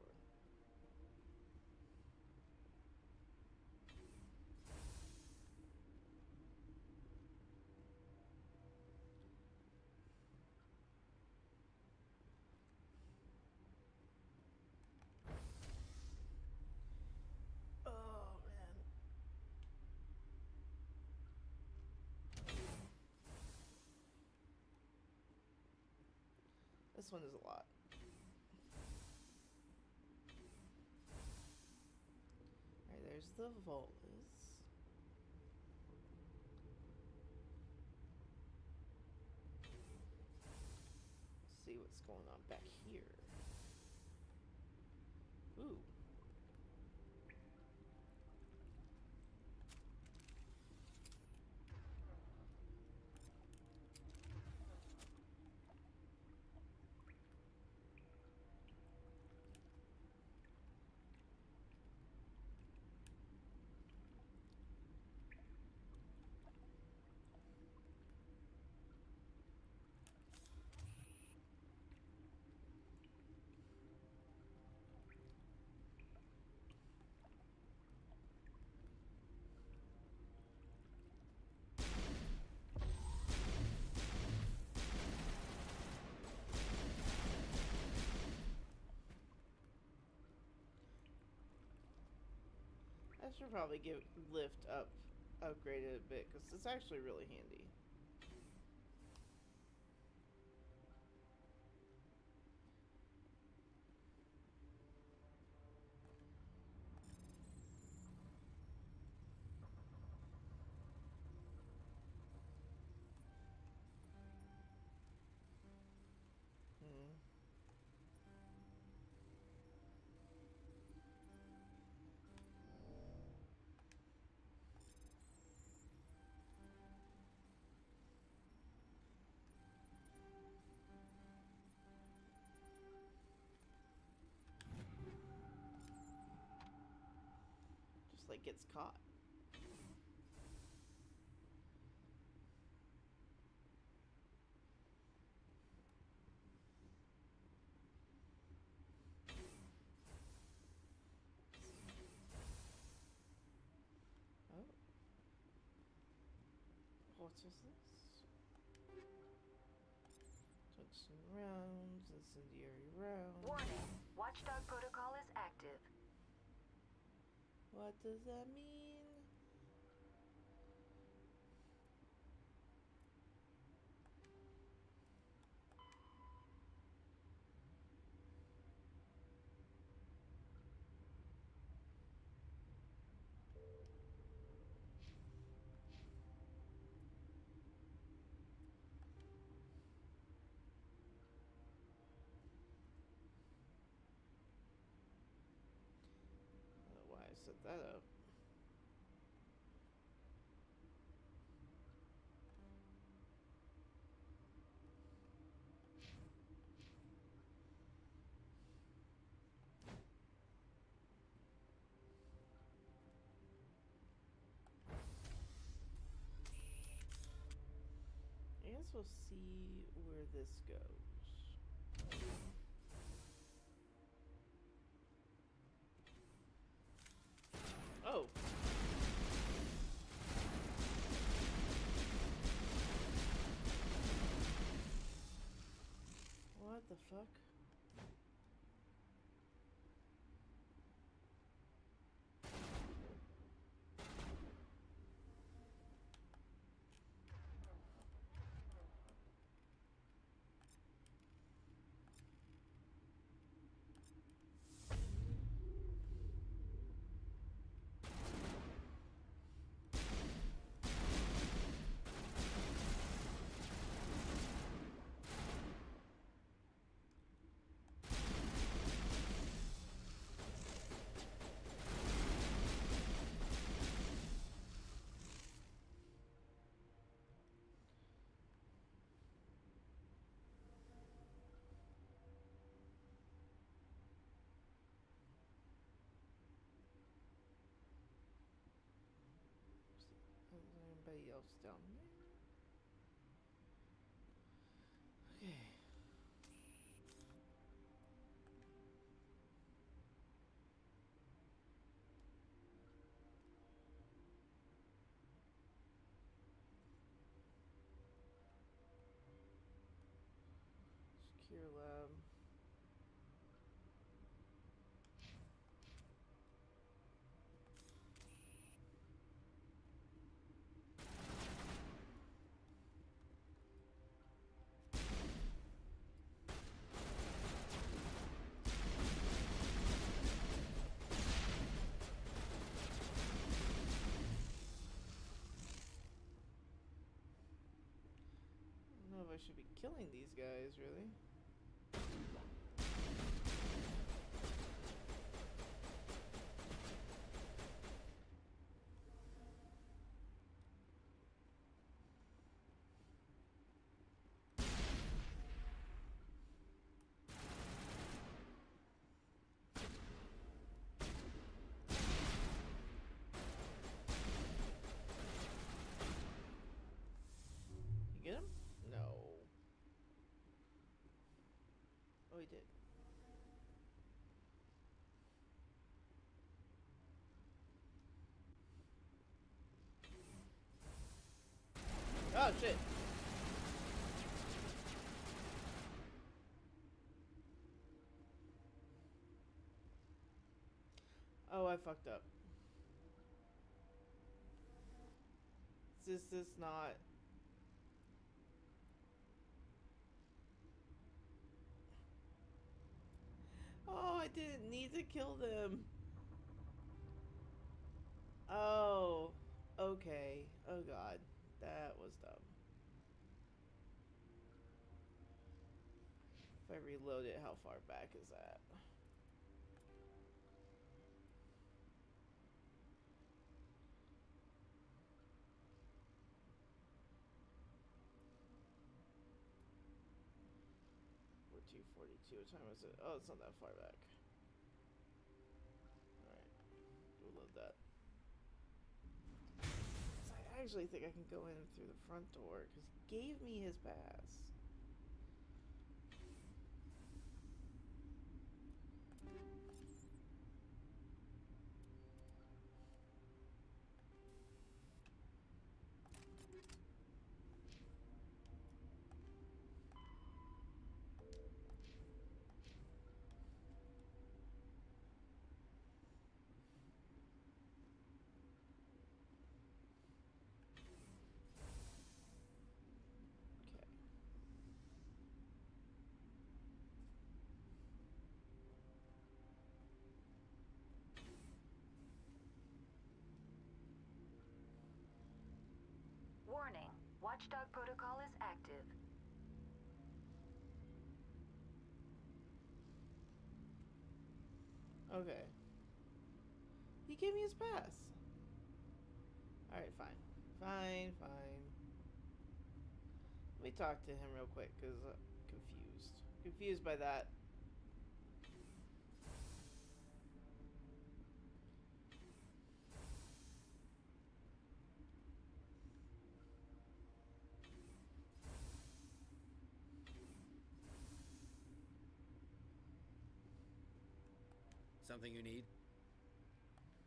This one is a lot. Alright, there's the Volus. Let's see what's going on back here. Ooh. I should probably give lift upgraded a bit because it's actually really handy. Like gets caught. Oh. What is this? Tungsten rounds, incendiary rounds. Warning, Watchdog protocol is active. What does that mean? I don't know why I set that up. I guess we'll see where this goes. Oh. What the fuck? Is there anybody else down there? Okay. Secure lab. I don't know if I should be killing these guys, really. You get him? No. Oh, he did. Oh, shit. Oh, I fucked up. Is this not... Oh, I didn't need to kill them. Oh, okay. Oh god, that was dumb. If I reload it, how far back is that? We're 2:42. What time is it? Oh, it's not that far back. Alright. We'll load that. I actually think I can go in through the front door because he gave me his pass. Watchdog protocol is active. Okay. He gave me his pass. Alright, fine. Fine. Let me talk to him real quick, because I'm confused. Confused by that. Something you need?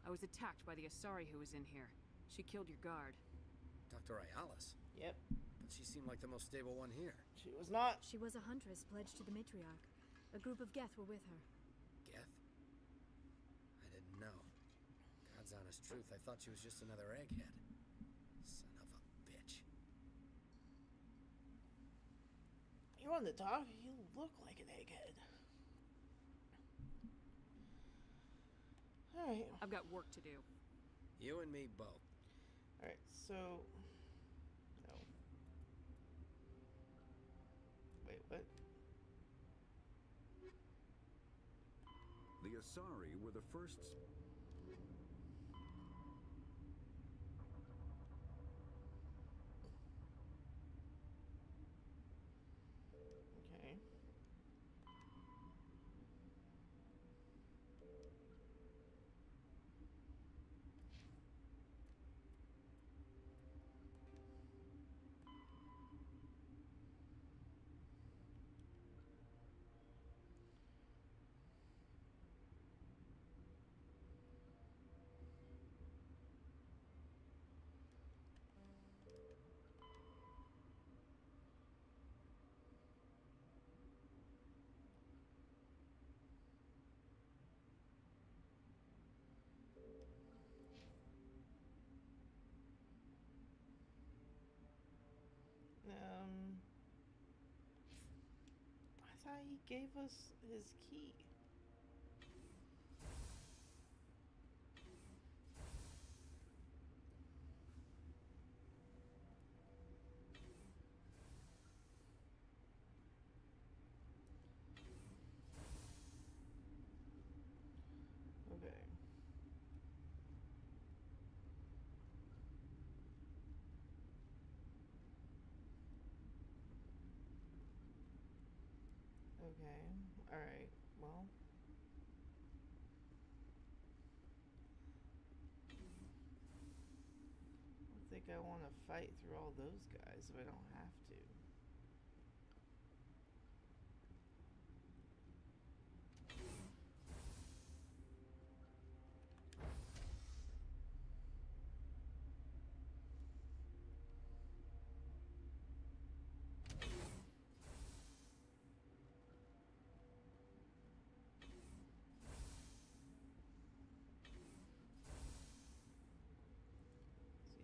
I was attacked by the Asari who was in here. She killed your guard. Dr. Ayalis? Yep. But she seemed like the most stable one here. She was not. She was a huntress pledged to the matriarch. A group of Geth were with her. Geth? I didn't know. God's honest truth, I thought she was just another egghead. Son of a bitch. You want to talk? You look like an egghead. Alright. I've got work to do. You and me both. Alright, so... No. Wait, what? The Asari were the first... Okay. I thought he gave us his key. Okay. Okay, alright, well. I don't think I want to fight through all those guys if I don't have to.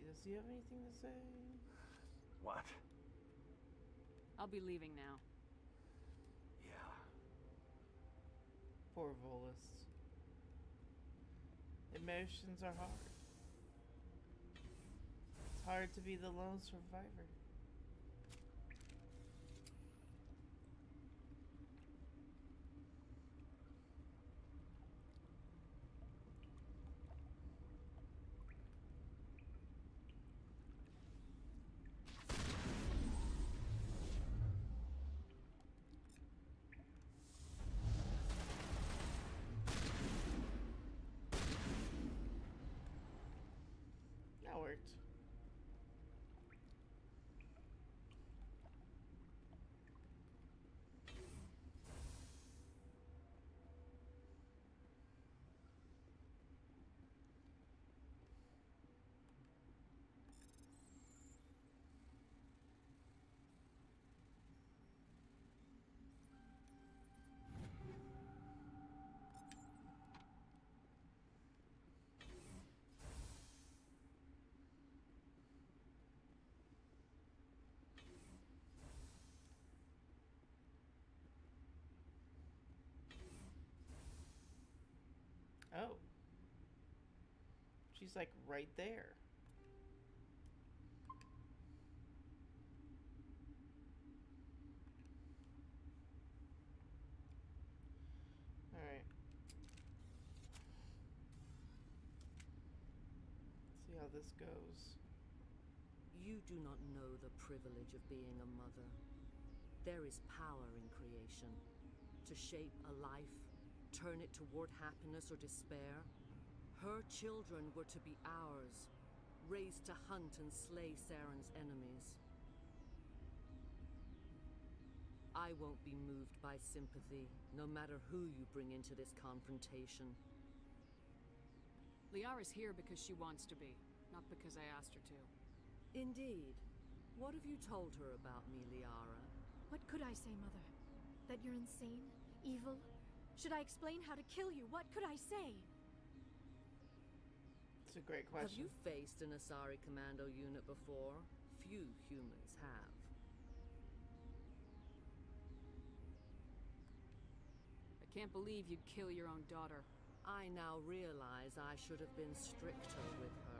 Does he have anything to say? What? I'll be leaving now. Yeah. Poor Volus. Emotions are hard. It's hard to be the lone survivor. That worked. Oh. She's like right there. how this goes. You do not know the privilege of being a mother. There is power in creation. To shape a life, turn it toward happiness or despair. Her children were to be ours, raised to hunt and slay Saren's enemies. I won't be moved by sympathy, no matter who you bring into this confrontation. Liara's here because she wants to be, not because I asked her to. Indeed. What have you told her about me, Liara? What could I say, Mother? That you're insane? Evil? Should I explain how to kill you? What could I say? It's a great question. Have you faced an Asari commando unit before? Few humans have. I can't believe you'd kill your own daughter. I now realize I should have been stricter with her.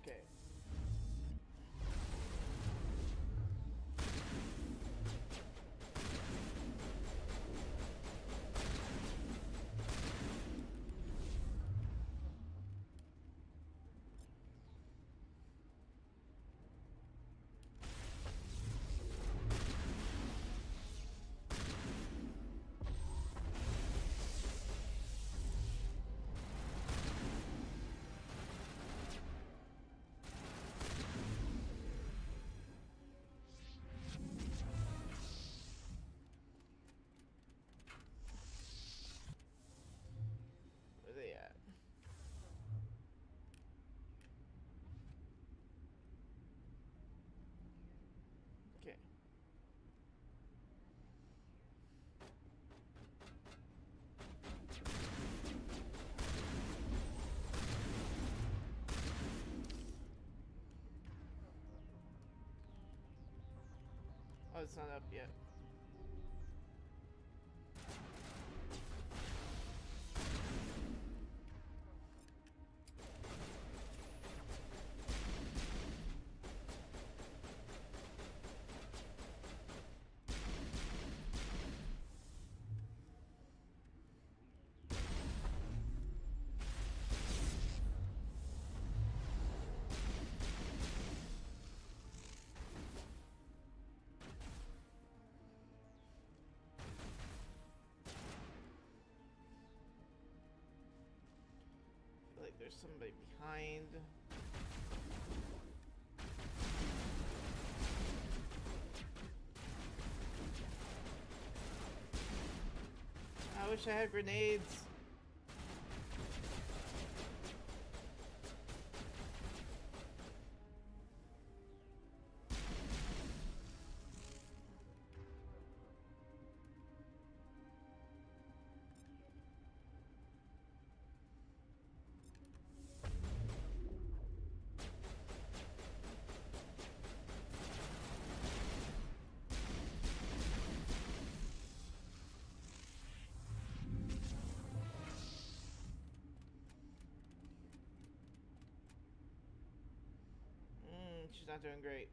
Okay. Where they at? Okay. Oh, it's not up yet. I feel like there's somebody behind. I wish I had grenades. She's not doing great.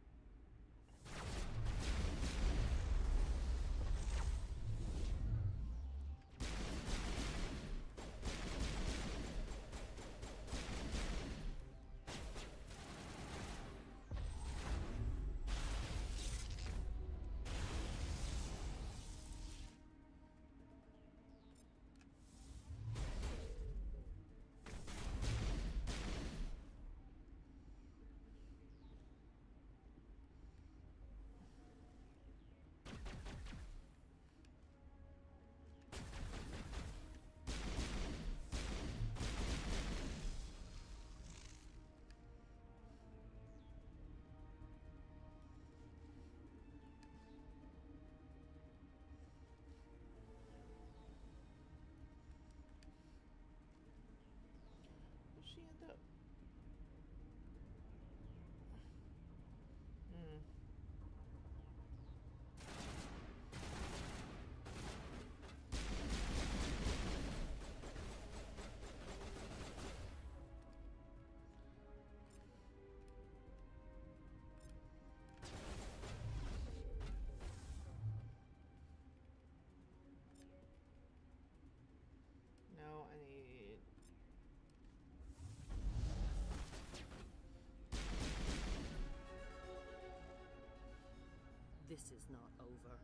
not over.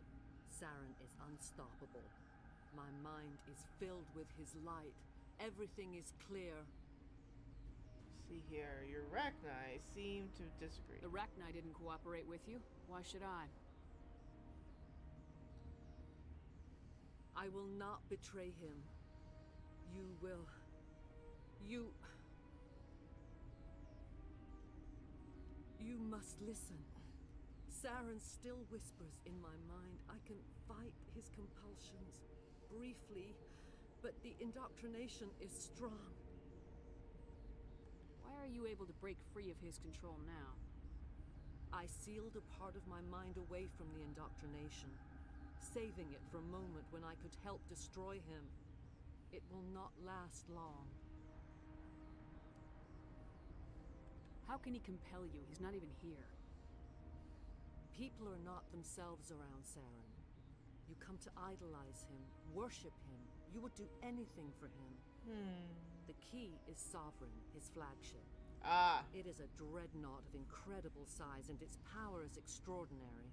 Saren is unstoppable. My mind is filled with his light. Everything is clear. See here, your Rachni seem to disagree. The Rachni didn't cooperate with you. Why should I? I will not betray him. You will. You must listen. Saren still whispers in my mind. I can fight his compulsions briefly, but the indoctrination is strong. Why are you able to break free of his control now? I sealed a part of my mind away from the indoctrination, saving it for a moment when I could help destroy him. It will not last long. How can he compel you? He's not even here. People are not themselves around Saren. You come to idolize him, worship him. You would do anything for him. The key is Sovereign, his flagship. It is a dreadnought of incredible size, and its power is extraordinary.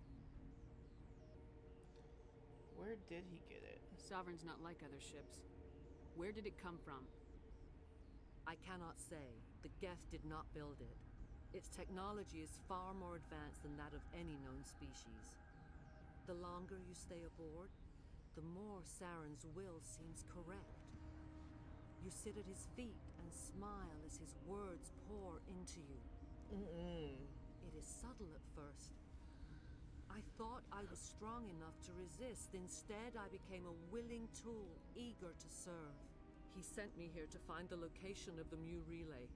Where did he get it? Sovereign's not like other ships. Where did it come from? I cannot say. The Geth did not build it. Its technology is far more advanced than that of any known species. The longer you stay aboard, the more Saren's will seems correct. You sit at his feet and smile as his words pour into you. It is subtle at first. I thought I was strong enough to resist. Instead, I became a willing tool, eager to serve. He sent me here to find the location of the Mu relay.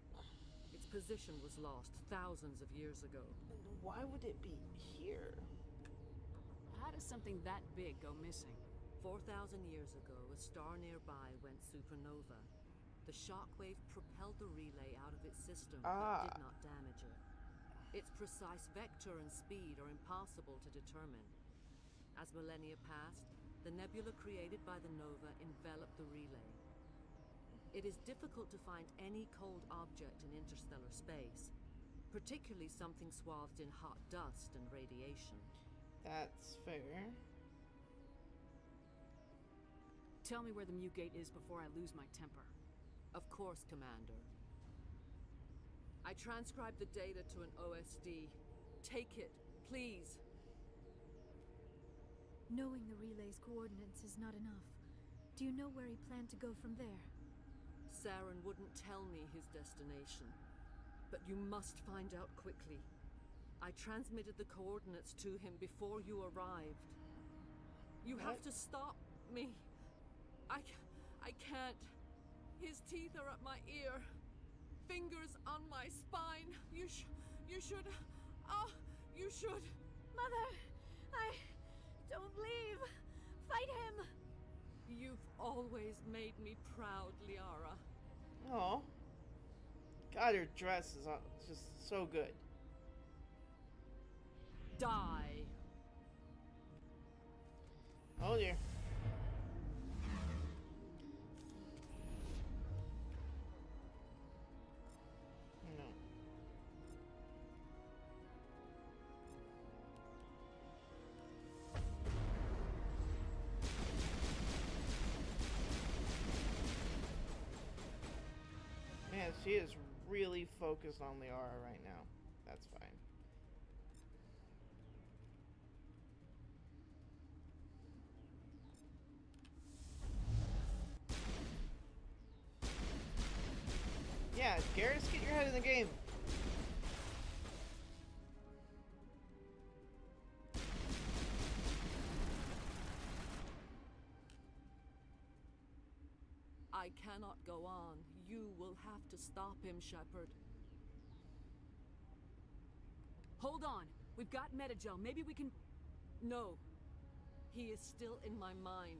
Its position was lost thousands of years ago. Why would it be here? How does something that big go missing? 4,000 years ago, a star nearby went supernova. The shockwave propelled the relay out of its system, but did not damage it. Its precise vector and speed are impossible to determine. As millennia passed, the nebula created by the nova enveloped the relay. It is difficult to find any cold object in interstellar space, particularly something swathed in hot dust and radiation. That's fair. Tell me where the Mu Gate is before I lose my temper. Of course, Commander. I transcribed the data to an OSD. Take it, please. Knowing the relay's coordinates is not enough. Do you know where he planned to go from there? Saren wouldn't tell me his destination, but you must find out quickly. I transmitted the coordinates to him before you arrived. You have to stop me. I can't. His teeth are at my ear. Fingers on my spine. You should. Mother, don't leave. Fight him. You've always made me proud, Liara. Oh. God, her dress is just so good. Die. Oh dear. No. Man, she is really focused on Liara right now. That's fine. Yeah, Garrus, get your head in the game. I cannot go on. You will have to stop him, Shepard. Hold on. We've got Metagel. Maybe we can... No. He is still in my mind.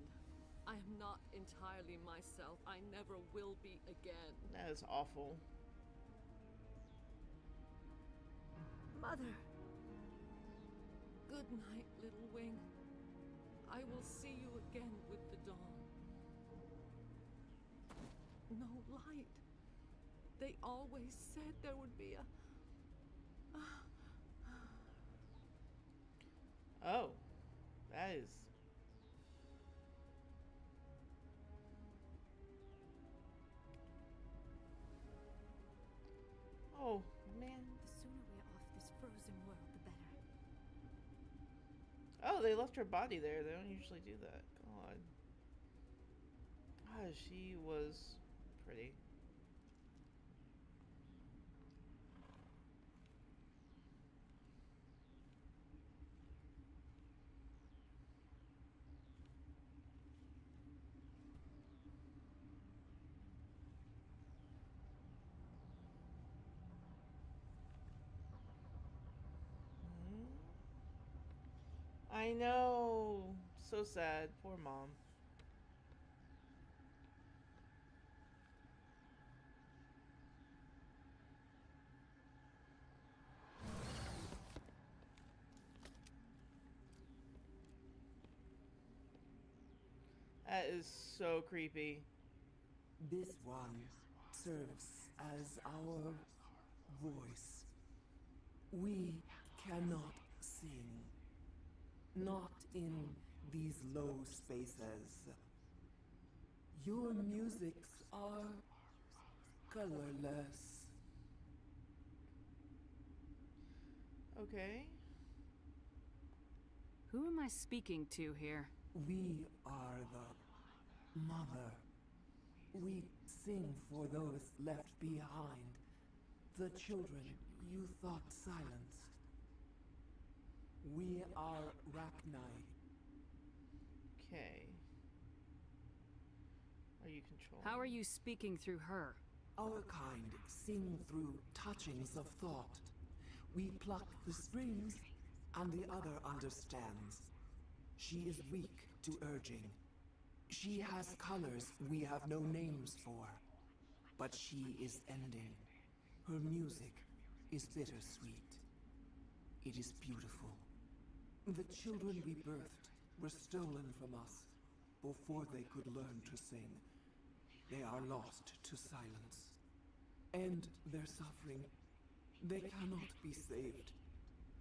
I am not entirely myself. I never will be again. That is awful. Mother. Good night, little wing. I will see you again with the dawn. No light. They always said there would be a... Oh. That is. Oh, man. The sooner we're off this frozen world, the better. Oh, they left her body there. They don't usually do that. God. God, she was pretty. I know. So sad. Poor mom. That is so creepy. This one serves as our voice. We cannot sing. Not in these low spaces. Your musics are colorless. Okay. Who am I speaking to here? We are the mother. We sing for those left behind. The children you thought silenced. We are Rachni. Okay. Are you controlling? How are you speaking through her? Our kind sing through touchings of thought. We pluck the strings, and the other understands. She is weak to urging. She has colors we have no names for. But she is ending. Her music is bittersweet. It is beautiful. The children we birthed were stolen from us before they could learn to sing. They are lost to silence. And their suffering, they cannot be saved.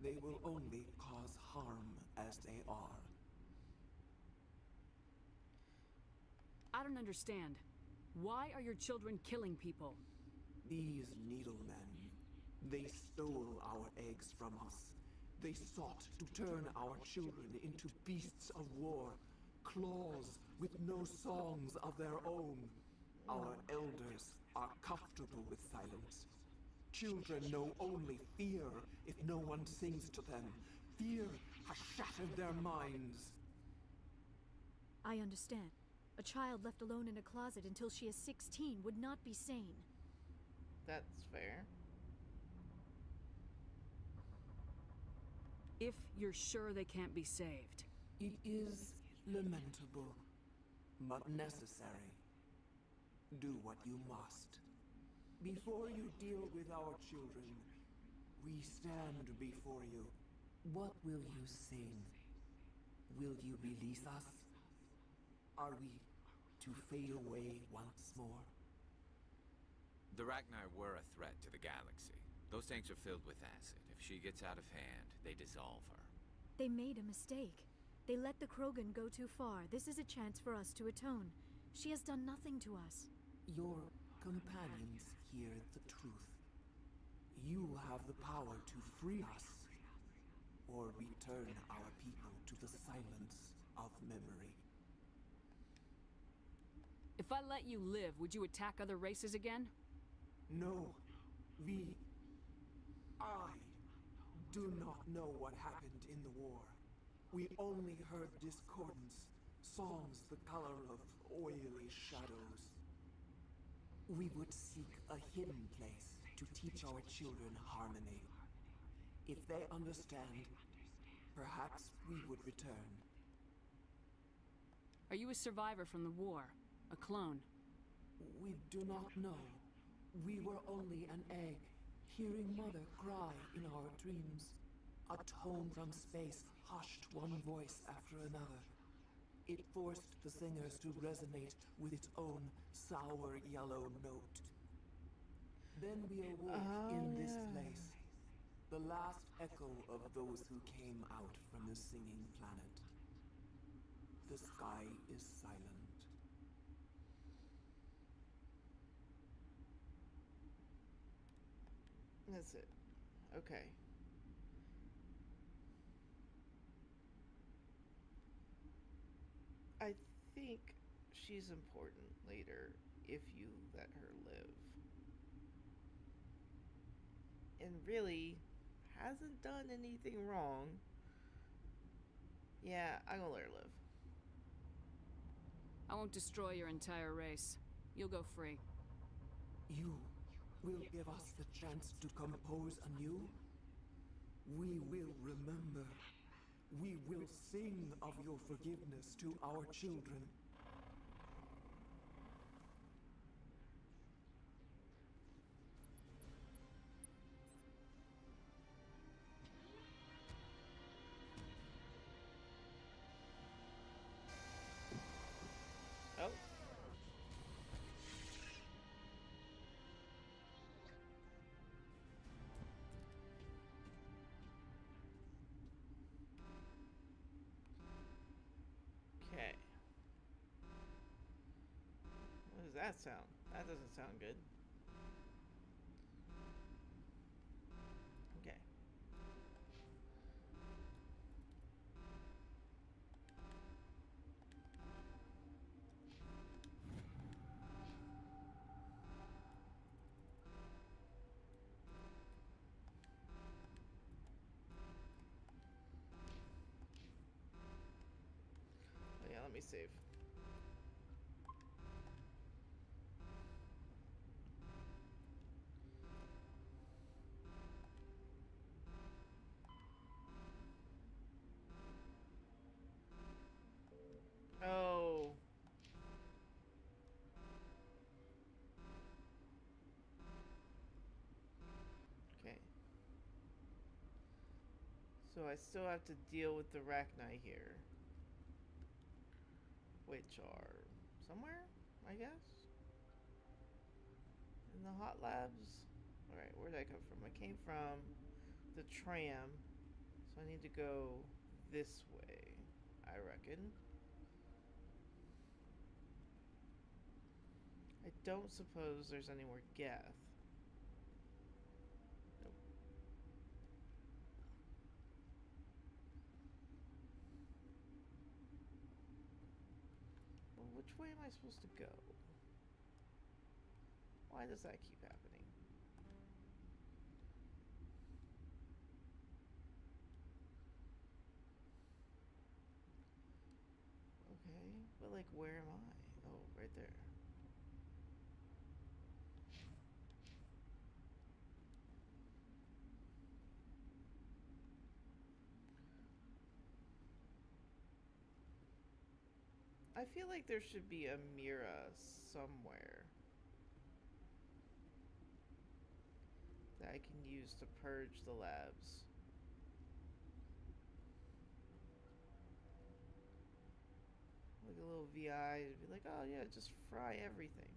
They will only cause harm as they are. I don't understand. Why are your children killing people? These needlemen, they stole our eggs from us. They sought to turn our children into beasts of war, claws with no songs of their own. Our elders are comfortable with silence. Children know only fear if no one sings to them. Fear has shattered their minds. I understand. A child left alone in a closet until she is 16 would not be sane. That's fair. If you're sure they can't be saved. It is lamentable, but necessary. Do what you must. Before you deal with our children, we stand before you. What will you sing? Will you release us? Are we to fade away once more? The Rachni were a threat to the galaxy. Those tanks are filled with acid. If she gets out of hand, they dissolve her. They made a mistake. They let the Krogan go too far. This is a chance for us to atone. She has done nothing to us. Your companions hear the truth. You have the power to free us, or return our people to the silence of memory. If I let you live, would you attack other races again? No. I do not know what happened in the war. We only heard discordance, songs the color of oily shadows. We would seek a hidden place to teach our children harmony. If they understand, perhaps we would return. Are you a survivor from the war? A clone? We do not know. We were only an egg, hearing Mother cry in our dreams. A tone from space hushed one voice after another. It forced the singers to resonate with its own sour yellow note. Then we awoke in this place, the last echo of those who came out from the singing planet. the sky is silent. That's it. Okay. I think she's important later if you let her live. And really hasn't done anything wrong. Yeah, I'm gonna let her live. I won't destroy your entire race. You'll go free. You will give us the chance to compose anew. We will remember. We will sing of your forgiveness to our children. Oh. Okay. What does that sound? That doesn't sound good. Okay. Oh yeah, let me save. Oh. Okay. So I still have to deal with the Rachni here. Which are somewhere, I guess? In the hot labs? Alright, where did I come from? I came from the tram. So I need to go this way, I reckon. I don't suppose there's any more Geth. Nope. Well, which way am I supposed to go? Why does that keep happening? Okay, but like where am I? Oh, right there. I feel like there should be a Mira somewhere that I can use to purge the labs. Like a little VI to be like, oh yeah, just fry everything.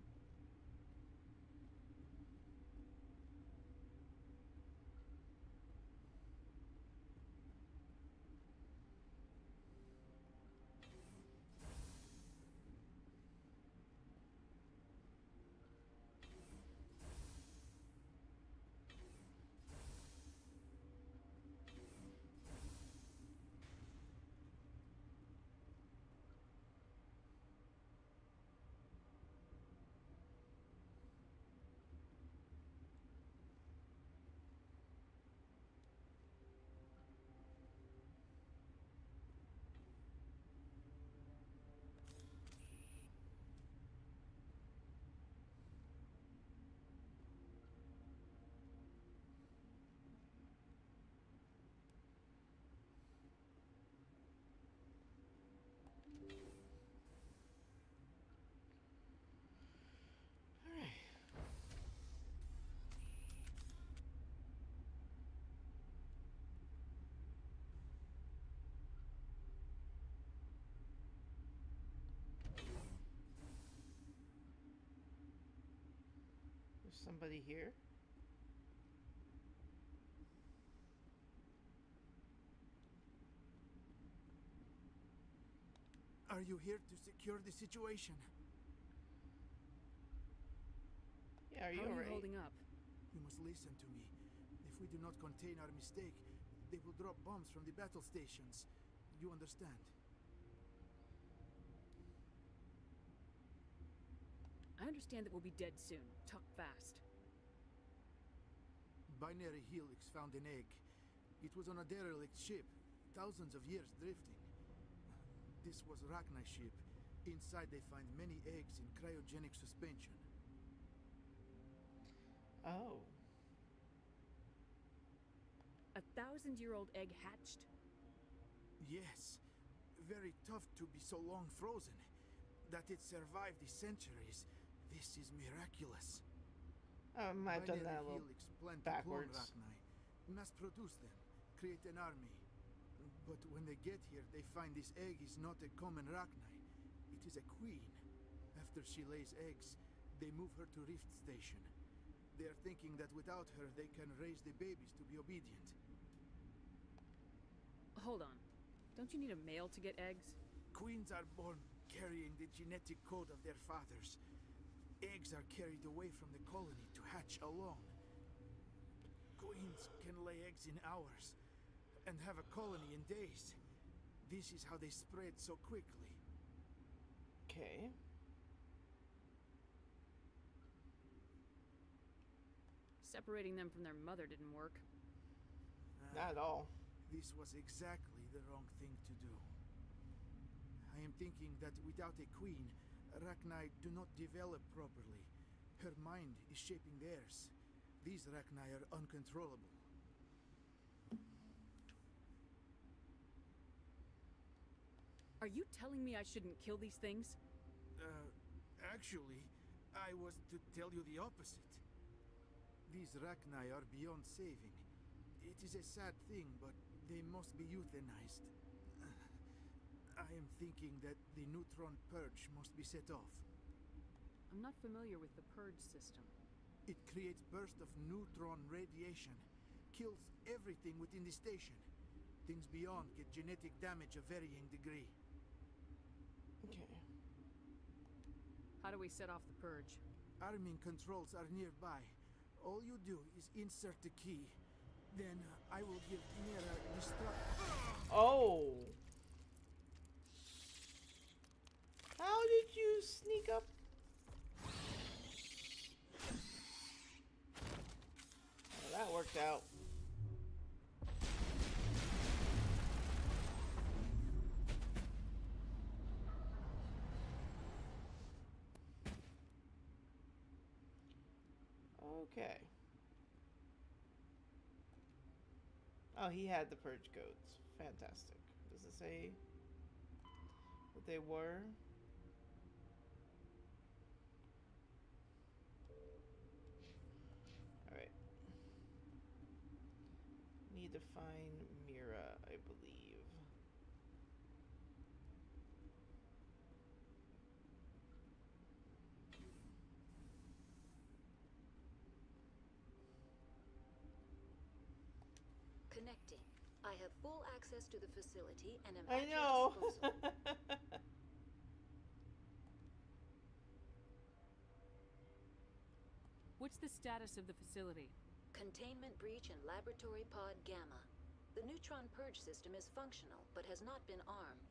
There's somebody here. Are you here to secure the situation? Yeah, are you How are alright? you holding up? You must listen to me. If we do not contain our mistake, they will drop bombs from the battle stations. You understand? I understand that we'll be dead soon. Talk fast. Binary Helix found an egg. It was on a derelict ship, thousands of years drifting. This was Rachni ship. Inside they find many eggs in cryogenic suspension. Oh. A 1,000-year-old egg hatched? Yes. Very tough to be so long frozen. That it survived the centuries. This is miraculous. I might have done that a little Helix planned backwards. to clone Rachni, mass produce them, create an army. But when they get here, they find this egg is not a common Rachni. It is a queen. After she lays eggs, they move her to Rift Station. They are thinking that without her, they can raise the babies to be obedient. Hold on. Don't you need a male to get eggs? Queens are born carrying the genetic code of their fathers. Eggs are carried away from the colony to hatch alone. Queens can lay eggs in hours and have a colony in days. This is how they spread so quickly. Okay. Separating them from their mother didn't work. Not at all. This was exactly the wrong thing to do. I am thinking that without a queen, Rachni do not develop properly. Her mind is shaping theirs. These Rachni are uncontrollable. Are you telling me I shouldn't kill these things? Actually, I was to tell you the opposite. These Rachni are beyond saving. It is a sad thing, but they must be euthanized. I am thinking that the neutron purge must be set off. I'm not familiar with the purge system. It creates bursts of neutron radiation, kills everything within the station. Things beyond get genetic damage of varying degree. Okay. How do we set off the purge? Arming controls are nearby. All you do is insert the key. Then I will give Mira destruct. Oh. How did you sneak up? Well, that worked out. Okay. Oh, he had the purge codes. Fantastic. Does it say what they were? Alright. Need to find Mira, I believe. Connecting. I have full access to the facility and am I at know. your disposal. What's the status of the facility? Containment breach in Laboratory Pod Gamma. The neutron purge system is functional, but has not been armed.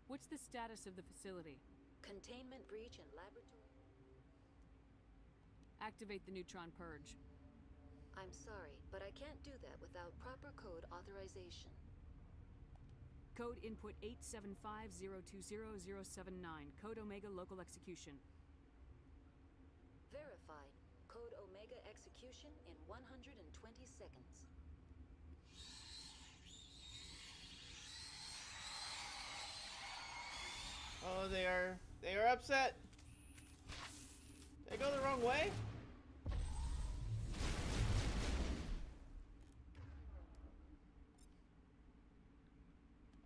What's the status of the facility? Containment breach in Laboratory... Activate the neutron purge. I'm sorry, but I can't do that without proper code authorization. Code input 875020079. Code Omega local execution. Verified. Code Omega execution in 120 seconds. Oh, they are upset. They go the wrong way?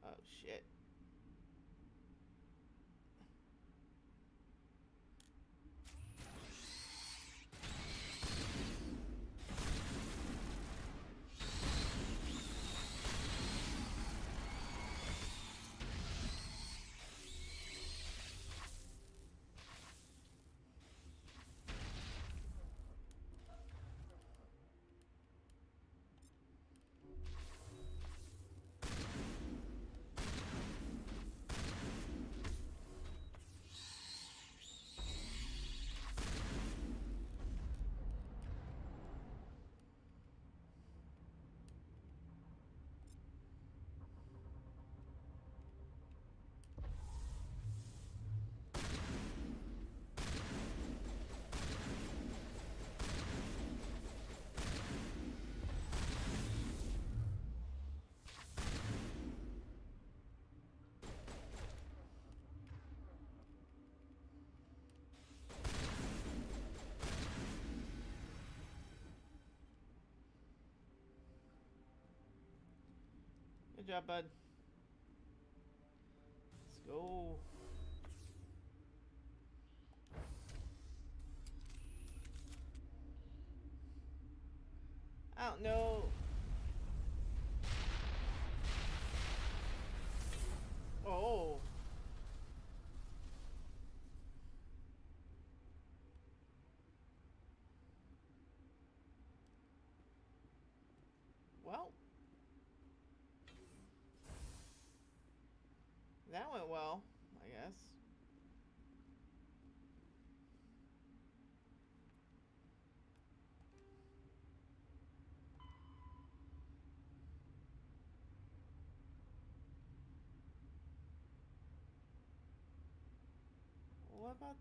Oh shit. job, bud. Let's go. I don't know. Oh. Well. That went well, I guess. What about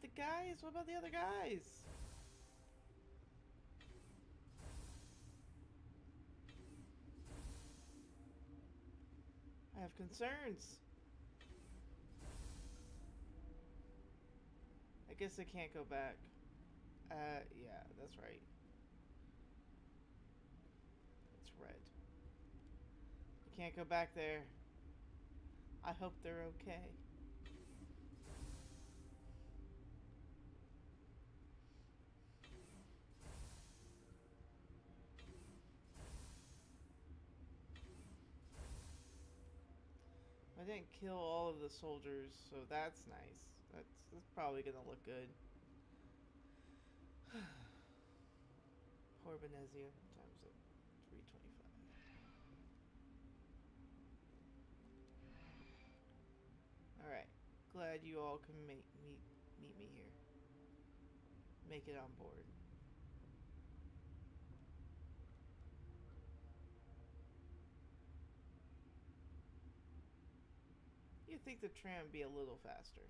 the guys? What about the other guys? I have concerns. I guess I can't go back. Yeah, that's right. It's red. You can't go back there. I hope they're okay. I didn't kill all of the soldiers, so that's nice. That's probably gonna look good. Horbenezia times up 325. Alright. Glad you all can meet me here. Make it on board. You'd think the tram would be a little faster.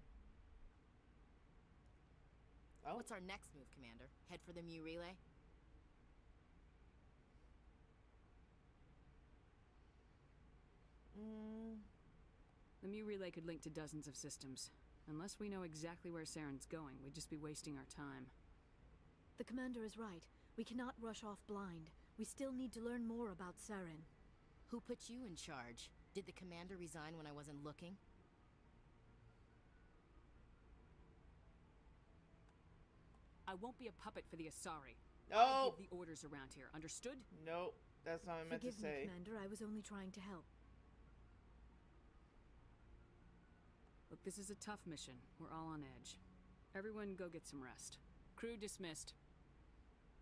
Oh. What's our next move, Commander? Head for the Mu relay? The Mu relay could link to dozens of systems. Unless we know exactly where Saren's going, we'd just be wasting our time. The commander is right. We cannot rush off blind. We still need to learn more about Saren. Who put you in charge? Did the commander resign when I wasn't looking? I won't be a puppet for the Asari. No. I'll give the orders around here. Understood? Nope. That's not what I meant to say. Forgive me, Commander. I was only trying to help. Look, this is a tough mission. We're all on edge. Everyone go get some rest. Crew dismissed.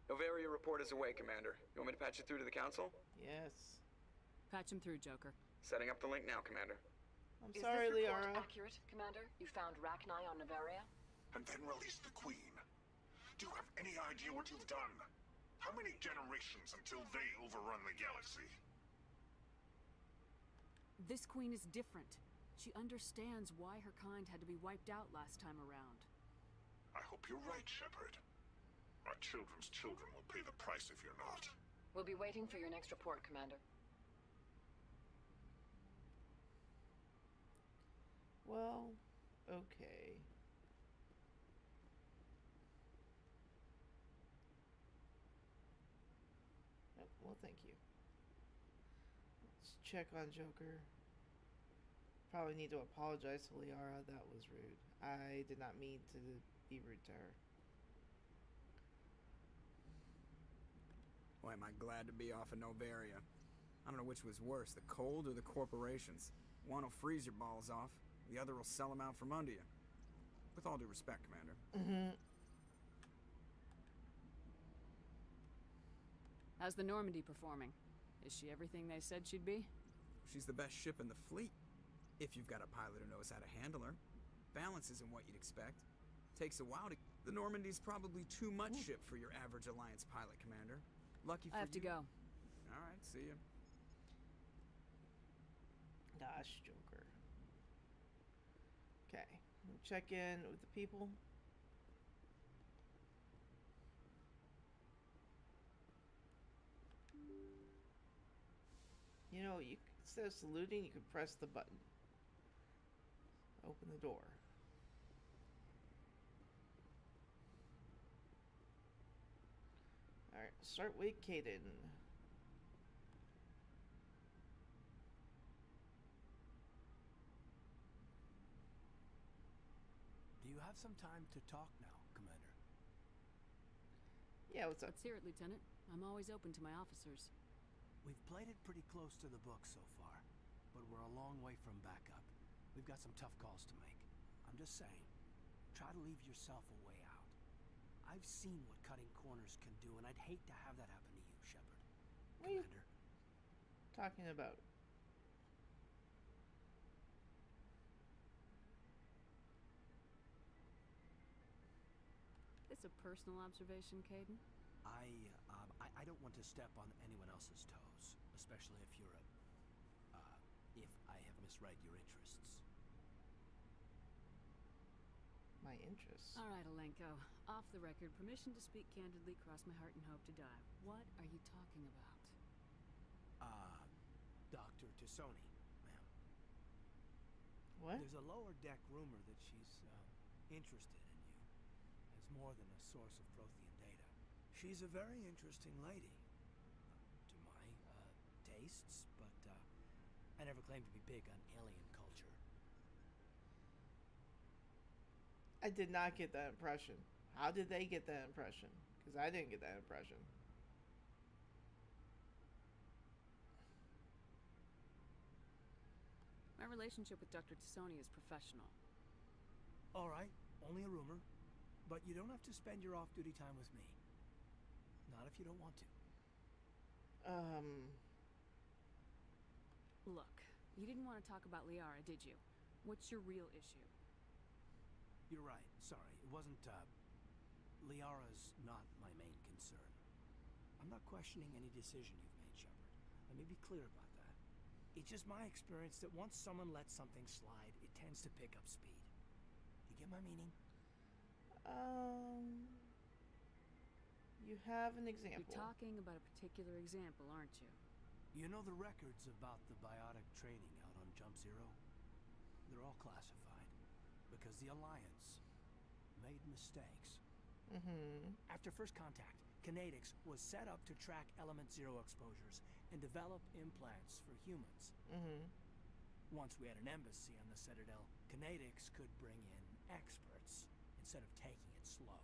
Noveria report is away, Commander. You want me to patch it through to the Council? Yes. Patch him through, Joker. Setting up the link now, Commander. I'm sorry, Is this Liara. report accurate, Commander? You found Rachni on Noveria? And then released the Queen. Do you have any idea what you've done? How many generations until they overrun the galaxy? This queen is different. She understands why her kind had to be wiped out last time around. I hope you're right, Shepard. Our children's children will pay the price if you're not. We'll be waiting for your next report, Commander. Well, okay. Oh, well, thank you. Let's check on Joker. Probably need to apologize to Liara. That was rude. I did not mean to be rude to her. Boy, am I glad to be off of Noveria. I don't know which was worse, the cold or the corporations. One will freeze your balls off, the other will sell them out from under you. With all due respect, Commander. How's the Normandy performing? Is she everything they said she'd be? She's the best ship in the fleet. If you've got a pilot who knows how to handle her. Balance isn't what you'd expect. Takes a while to... The Normandy's probably too much ship for your average Alliance pilot, Commander. Lucky for you. I have to go. Alright, see ya. Gosh, Joker. Okay. Check in with the people. You know, instead of saluting, you could press the button. Open the door. Alright, start with Kaden. you have some time to talk now, Commander? Yeah, what's up? Let's hear it, Lieutenant. I'm always open to my officers. We've played it pretty close to the book so far, but we're a long way from backup. We've got some tough calls to make. I'm just saying, try to leave yourself a way out. I've seen what cutting corners can do, and I'd hate to have that happen to you, Shepard. What are you Commander. talking about? This a personal observation, Caden? I don't want to step on anyone else's toes, especially if you're if I have misread your interests. My interests? All right, Alenko. Off the record, permission to speak candidly, cross my heart and hope to die. What are you talking about? Dr. Tassoni, ma'am. What? There's a lower deck rumor that she's interested in you as more than a source of Prothean data. She's a very interesting lady, to my tastes, but I never claimed to be big on alien culture. I did not get that impression. How did they get that impression? Because I didn't get that impression. My relationship with Dr. Tassoni is professional. All right, only a rumor, but you don't have to spend your off-duty time with me. Not if you don't want to. Look, you didn't want to talk about Liara, did you? What's your real issue? You're right. Sorry. It wasn't, Liara's not my main concern. I'm not questioning any decision you've made, Shepard. Let me be clear about that. It's just my experience that once someone lets something slide, it tends to pick up speed. You get my meaning? You have an example. You're talking about a particular example, aren't you? You know the records about the biotic training out on Jump Zero? They're all classified because the Alliance made mistakes. After first contact, Kinetics was set up to track Element Zero exposures and develop implants for humans. Once we had an embassy on the Citadel, Kinetics could bring in experts instead of taking it slow.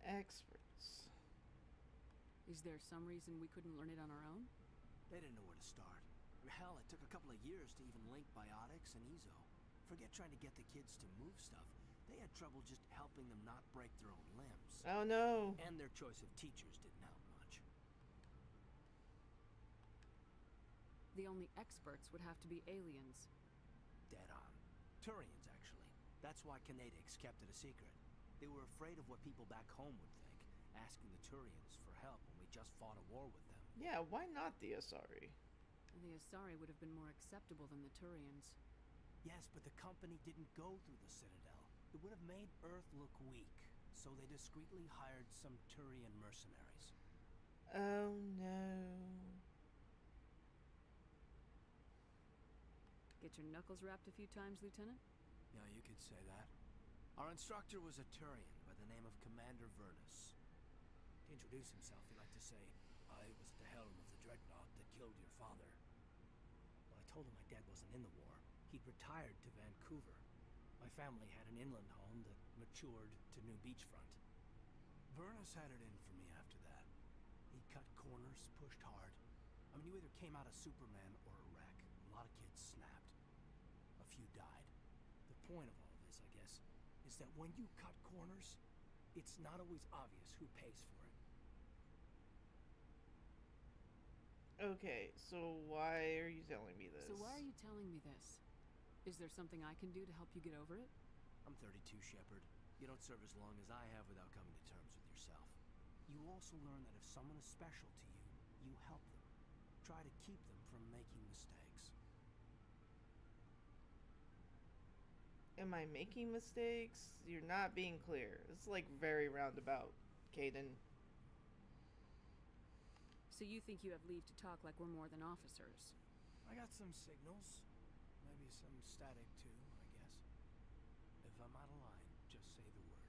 Experts. Is there some reason we couldn't learn it on our own? They didn't know where to start. Hell, it took a couple of years to even link biotics and Ezo. Forget trying to get the kids to move stuff. They had trouble just helping them not break their own limbs. Oh no. And their choice of teachers didn't help much. The only experts would have to be aliens. Dead on. Turians, actually. That's why Kinetics kept it a secret. They were afraid of what people back home would think, asking the Turians for help when we just fought a war with them. Yeah, why not the Asari? The Asari would have been more acceptable than the Turians. Yes, but the company didn't go through the Citadel. It would have made Earth look weak, so they discreetly hired some Turian mercenaries. Oh no. Get your knuckles rapped a few times, Lieutenant? Yeah, you could say that. Our instructor was a Turian by the name of Commander Vernus. To introduce himself, he liked to say, "I was at the helm of the dreadnought that killed your father." Well, I told him my dad wasn't in the war. He'd retired to Vancouver. My family had an inland home that matured to new beachfront. Vernus had it in for me after that. He cut corners, pushed hard. I mean, you either came out a Superman or a wreck. A lot of kids snapped. A few died. The point of all this, I guess, is that when you cut corners, it's not always obvious who pays for it. Okay, so why are you telling me this? So why are you telling me this? Is there something I can do to help you get over it? I'm 32, Shepard. You don't serve as long as I have without coming to terms with yourself. You also learn that if someone is special to you, you help them. Try to keep them from making mistakes. Am I making mistakes? You're not being clear. It's like very roundabout, Caden. So you think you have leave to talk like we're more than officers? I got some signals. Maybe some static too, I guess. If I'm out of line, just say the word.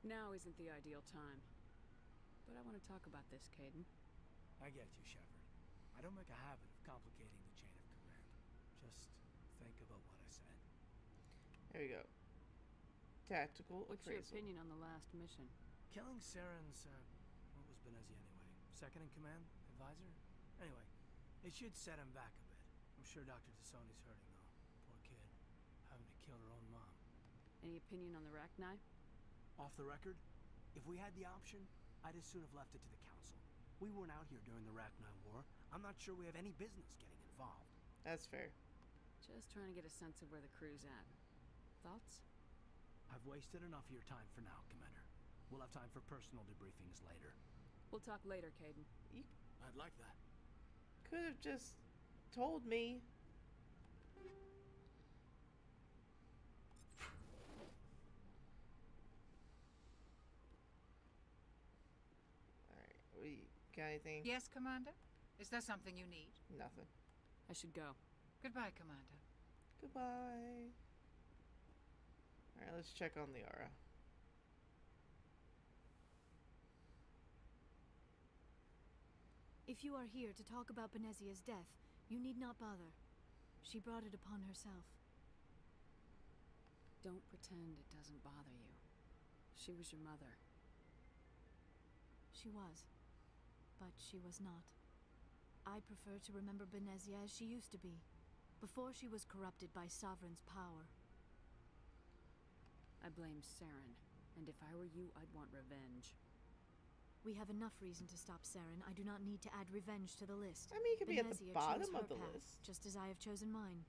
Now isn't the ideal time. But I want to talk about this, Caden. I get you, Shepard. I don't make a habit of complicating the chain of command. Just think about what I said. There you go. Tactical What's your appraisal. opinion on the last mission? Killing Saren's, what was Benezia anyway? Second in command? Advisor? Anyway, it should set him back a bit. I'm sure Dr. T'Soni's hurting, though. Poor kid. Having to kill her own mom. Any opinion on the Rachni? Off the record, if we had the option, I'd as soon have left it to the Council. We weren't out here during the Rachni War. I'm not sure we have any business getting involved. That's fair. Just trying to get a sense of where the crew's at. Thoughts? I've wasted enough of your time for now, Commander. We'll have time for personal debriefings later. We'll talk later, Caden. I'd like that. Could have just told me. Alright, we got anything? Yes, Commander? Is there something you need? Nothing. I should go. Goodbye, Commander. Goodbye. Alright, let's check on Liara. If you are here to talk about Benezia's death, you need not bother. She brought it upon herself. Don't pretend it doesn't bother you. She was your mother. She was. But she was not. I prefer to remember Benezia as she used to be, before she was corrupted by Sovereign's power. I blame Saren, and if I were you, I'd want revenge. We have enough reason to stop Saren. I do not need to add revenge to the list. I mean, you could be at the Benezia bottom chose her of the path, list. just as I have chosen mine.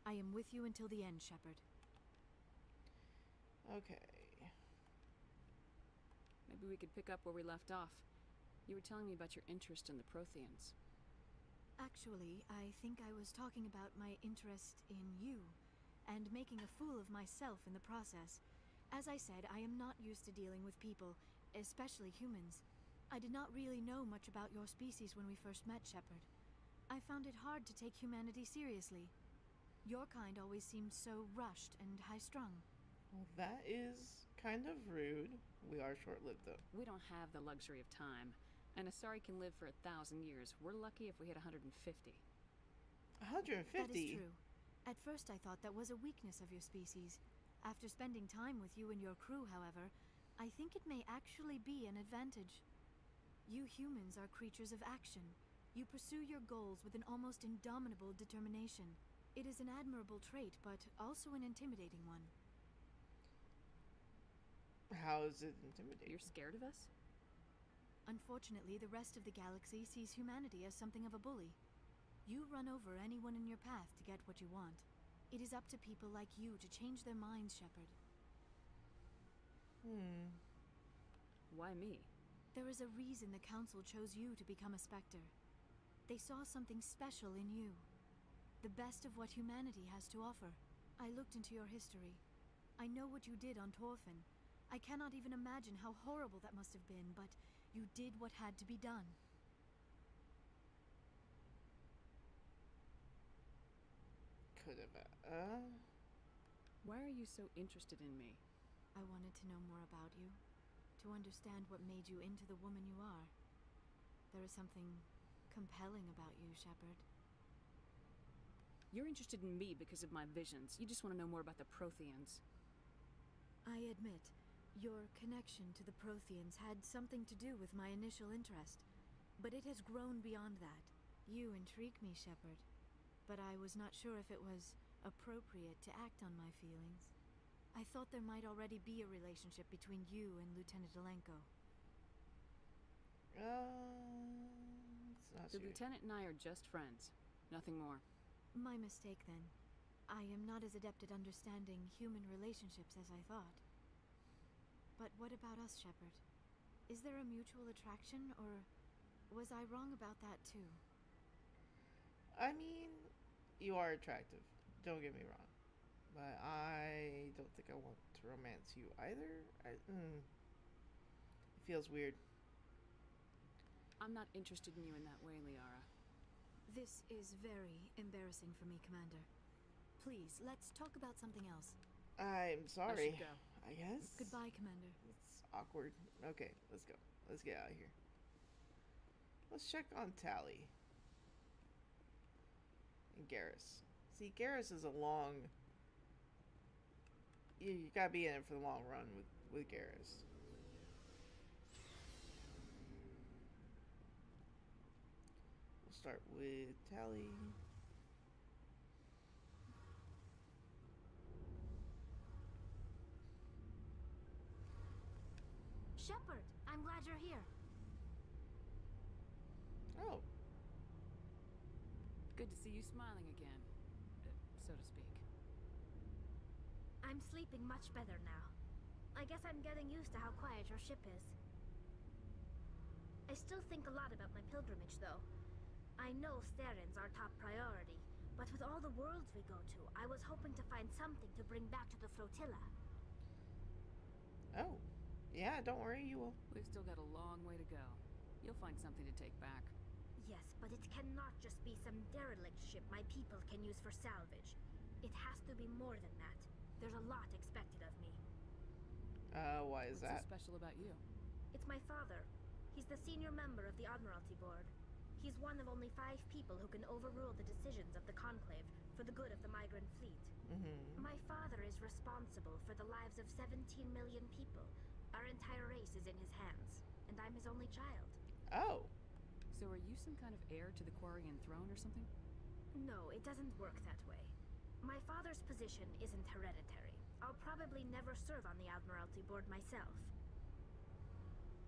I am with you until the end, Shepard. Okay. Maybe we could pick up where we left off. You were telling me about your interest in the Protheans. Actually, I think I was talking about my interest in you, and making a fool of myself in the process. As I said, I am not used to dealing with people, especially humans. I did not really know much about your species when we first met, Shepard. I found it hard to take humanity seriously. Your kind always seemed so rushed and high-strung. Well, that is kind of rude. We are short-lived, though. We don't have the luxury of time. And Asari can live for 1,000 years. We're lucky if we hit 150. 150? That is true. At first I thought that was a weakness of your species. After spending time with you and your crew, however, I think it may actually be an advantage. You humans are creatures of action. You pursue your goals with an almost indomitable determination. It is an admirable trait, but also an intimidating one. How is it intimidating? You're scared of us? Unfortunately, the rest of the galaxy sees humanity as something of a bully. You run over anyone in your path to get what you want. It is up to people like you to change their minds, Shepard. Why me? There is a reason the Council chose you to become a Spectre. They saw something special in you. The best of what humanity has to offer. I looked into your history. I know what you did on Torfin. I cannot even imagine how horrible that must have been, but you did what had to be done. Could have. Why are you so interested in me? I wanted to know more about you, to understand what made you into the woman you are. There is something compelling about you, Shepard. You're interested in me because of my visions. You just want to know more about the Protheans. I admit, your connection to the Protheans had something to do with my initial interest, but it has grown beyond that. You intrigue me, Shepard, but I was not sure if it was appropriate to act on my feelings. I thought there might already be a relationship between you and Lieutenant Alenko. It's not The serious. Lieutenant and I are just friends. Nothing more. My mistake, then. I am not as adept at understanding human relationships as I thought. But what about us, Shepard? Is there a mutual attraction, or was I wrong about that too? I mean, you are attractive. Don't get me wrong. But I don't think I want to romance you either. It feels weird. I'm not interested in you in that way, Liara. This is very embarrassing for me, Commander. Please, let's talk about something else. I'm sorry. I should go. I guess. Goodbye, Commander. It's awkward. Okay, let's go. Let's get out of here. Let's check on Tally. And Garrus. See, Garrus is a long... You gotta be in it for the long run with Garrus. We'll start with Tally. Shepard, I'm glad you're here. Oh. Good to see you smiling again, so to speak. I'm sleeping much better now. I guess I'm getting used to how quiet your ship is. I still think a lot about my pilgrimage, though. I know Saren's our top priority, but with all the worlds we go to, I was hoping to find something to bring back to the flotilla. Oh. Yeah, don't worry, you will. We've still got a long way to go. You'll find something to take back. Yes, but it cannot just be some derelict ship my people can use for salvage. It has to be more than that. There's a lot expected of me. Why is that? What's so special about you? It's my father. He's the senior member of the Admiralty Board. He's one of only 5 people who can overrule the decisions of the Conclave for the good of the migrant fleet. My father is responsible for the lives of 17 million people. Our entire race is in his hands, and I'm his only child. Oh. So are you some kind of heir to the Quarian throne or something? No, it doesn't work that way. My father's position isn't hereditary. I'll probably never serve on the Admiralty Board myself.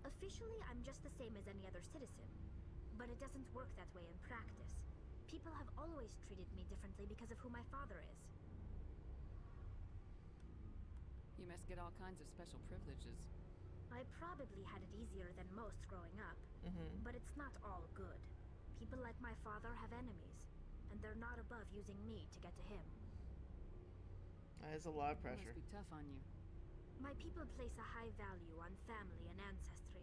Officially, I'm just the same as any other citizen, but it doesn't work that way in practice. People have always treated me differently because of who my father is. You must get all kinds of special privileges. I probably had it easier than most growing up, but it's not all good. People like my father have enemies, and they're not above using me to get to him. That is a lot of pressure. It must be tough on you. My people place a high value on family and ancestry.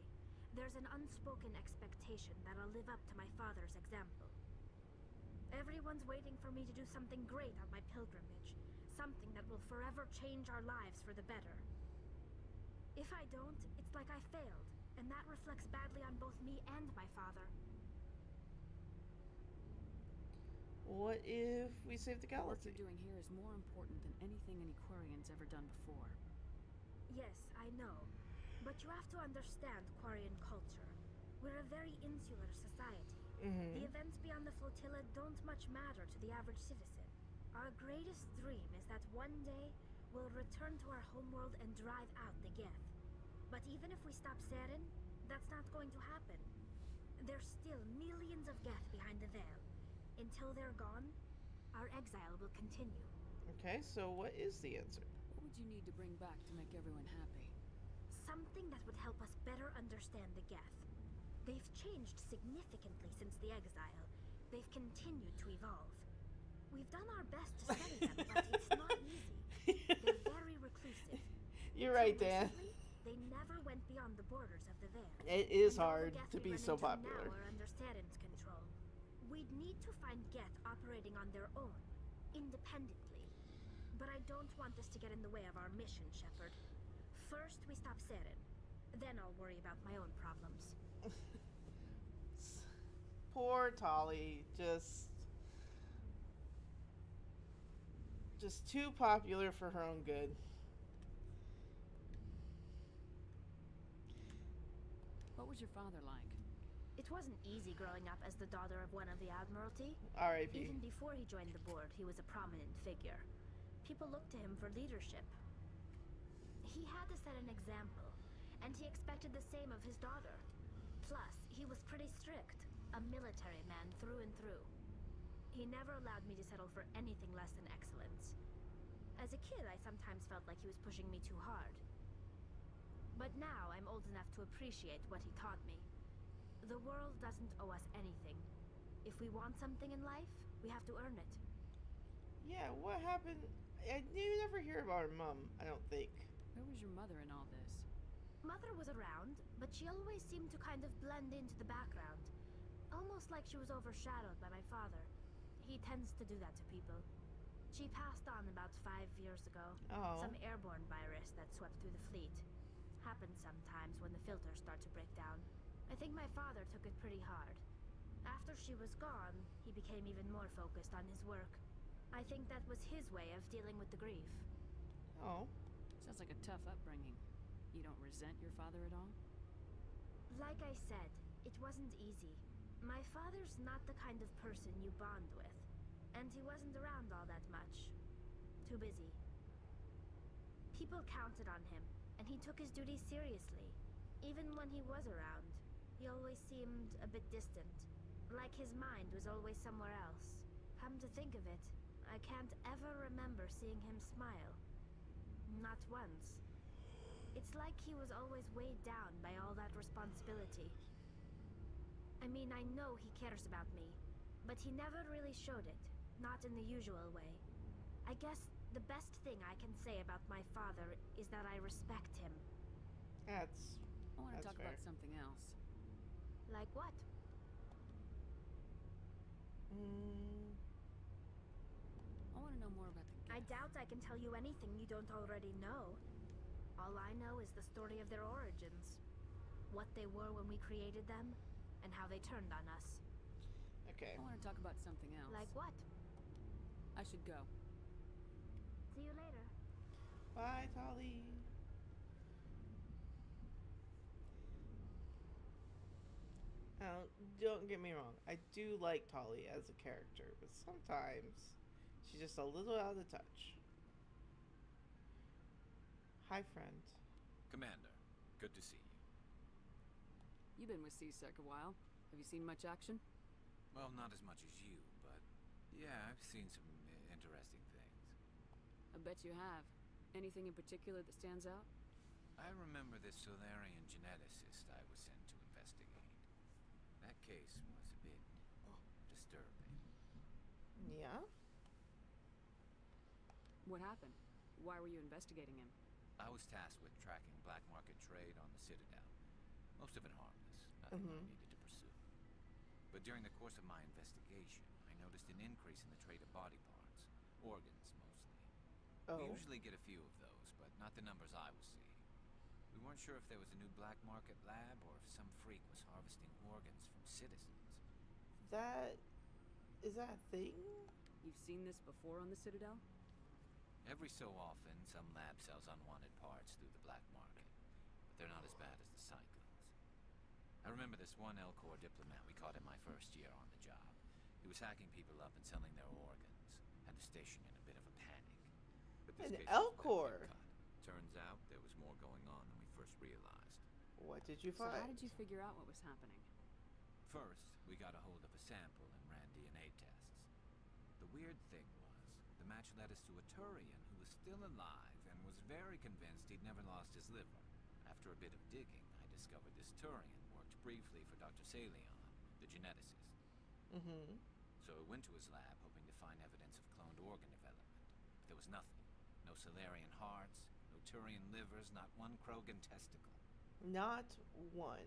There's an unspoken expectation that I'll live up to my father's example. Everyone's waiting for me to do something great on my pilgrimage. Something that will forever change our lives for the better. If I don't, it's like I failed, and that reflects badly on both me and my father. What if we save the What galaxy? you're doing here is more important than anything any Quarian's ever done before. Yes, I know. But you have to understand Quarian culture. We're a very insular society. The events beyond the flotilla don't much matter to the average citizen. Our greatest dream is that one day we'll return to our homeworld and drive out the Geth. But even if we stop Saren, that's not going to happen. There's still millions of Geth behind the veil. Until they're gone, our exile will continue. Okay, so what is the answer? What would you need to bring back to make everyone happy? Something that would help us better understand the Geth. They've changed significantly since the exile. They've continued to evolve. We've done our best to study them, but it's not easy. They're very reclusive. You're right, Dan. They never went beyond the borders of the Veil. It is And all hard the Geth to we be run so into popular. Now are under Saren's control. We'd need to find Geth operating on their own, independently. But I don't want this to get in the way of our mission, Shepard. First, we stop Saren. Then I'll worry about my own problems. Poor Tali, just too popular for her own good. What was your father like? It wasn't easy growing up as the daughter of one of the Admiralty. R.I.P. Even before he joined the board, he was a prominent figure. People looked to him for leadership. He had to set an example, and he expected the same of his daughter. Plus, he was pretty strict, a military man through and through. He never allowed me to settle for anything less than excellence. As a kid, I sometimes felt like he was pushing me too hard. But now I'm old enough to appreciate what he taught me. The world doesn't owe us anything. If we want something in life, we have to earn it. Yeah, what happened? You never hear about her mom, I don't think. Where was your mother in all this? Mother was around, but she always seemed to kind of blend into the background. Almost like she was overshadowed by my father. He tends to do that to people. She passed on about 5 years ago. Oh. Some airborne virus that swept through the fleet. Happens sometimes when the filters start to break down. I think my father took it pretty hard. After she was gone, he became even more focused on his work. I think that was his way of dealing with the grief. Oh. Sounds like a tough upbringing. You don't resent your father at all? Like I said, it wasn't easy. My father's not the kind of person you bond with, and he wasn't around all that much. Too busy. People counted on him, and he took his duties seriously. Even when he was around, he always seemed a bit distant, like his mind was always somewhere else. Come to think of it, I can't ever remember seeing him smile. Not once. It's like he was always weighed down by all that responsibility. I mean, I know he cares about me, but he never really showed it, not in the usual way. I guess the best thing I can say about my father is that I respect him. I want to talk about something else. Like what? I want to know more about the Geth. I doubt I can tell you anything you don't already know. All I know is the story of their origins. What they were when we created them, and how they turned on us. Okay. I want to talk about something else. Like what? I should go. See you later. Bye, Tali. Now, don't get me wrong. I do like Tali as a character, but sometimes she's just a little out of touch. Hi, friend. Commander, good to see you. You've been with C-Sec a while. Have you seen much action? Well, not as much as you, but yeah, I've seen some interesting things. I bet you have. Anything in particular that stands out? I remember this Solarian geneticist I was sent to investigate. That case was a bit disturbing. Yeah? What happened? Why were you investigating him? I was tasked with tracking black market trade on the Citadel. Most of it harmless, nothing I needed to pursue. But during the course of my investigation, I noticed an increase in the trade of body parts, organs mostly. We usually get a few of those, but not the numbers I was seeing. We weren't sure if there was a new black market lab or if some freak was harvesting organs from citizens. Is that a thing? You've seen this before on the Citadel? Every so often, some lab sells unwanted parts through the black market, but they're not as bad as the Cyclones. I remember this one Elcor diplomat we caught in my first year on the job. He was hacking people up and selling their organs. Had the station in a bit of a panic. But this case was Elcor! Turns out there was more going on than we first realized. What did you So find? how did you figure out what was happening? First, we got a hold of a sample and ran DNA tests. The weird thing was, the match led us to a Turian who was still alive and was very convinced he'd never lost his liver. After a bit of digging, I discovered this Turian worked briefly for Dr. Salion, the geneticist. So I went to his lab hoping to find evidence of cloned organ development. But there was nothing. No Solarian hearts, no Turian livers, not one Krogan testicle. Not one.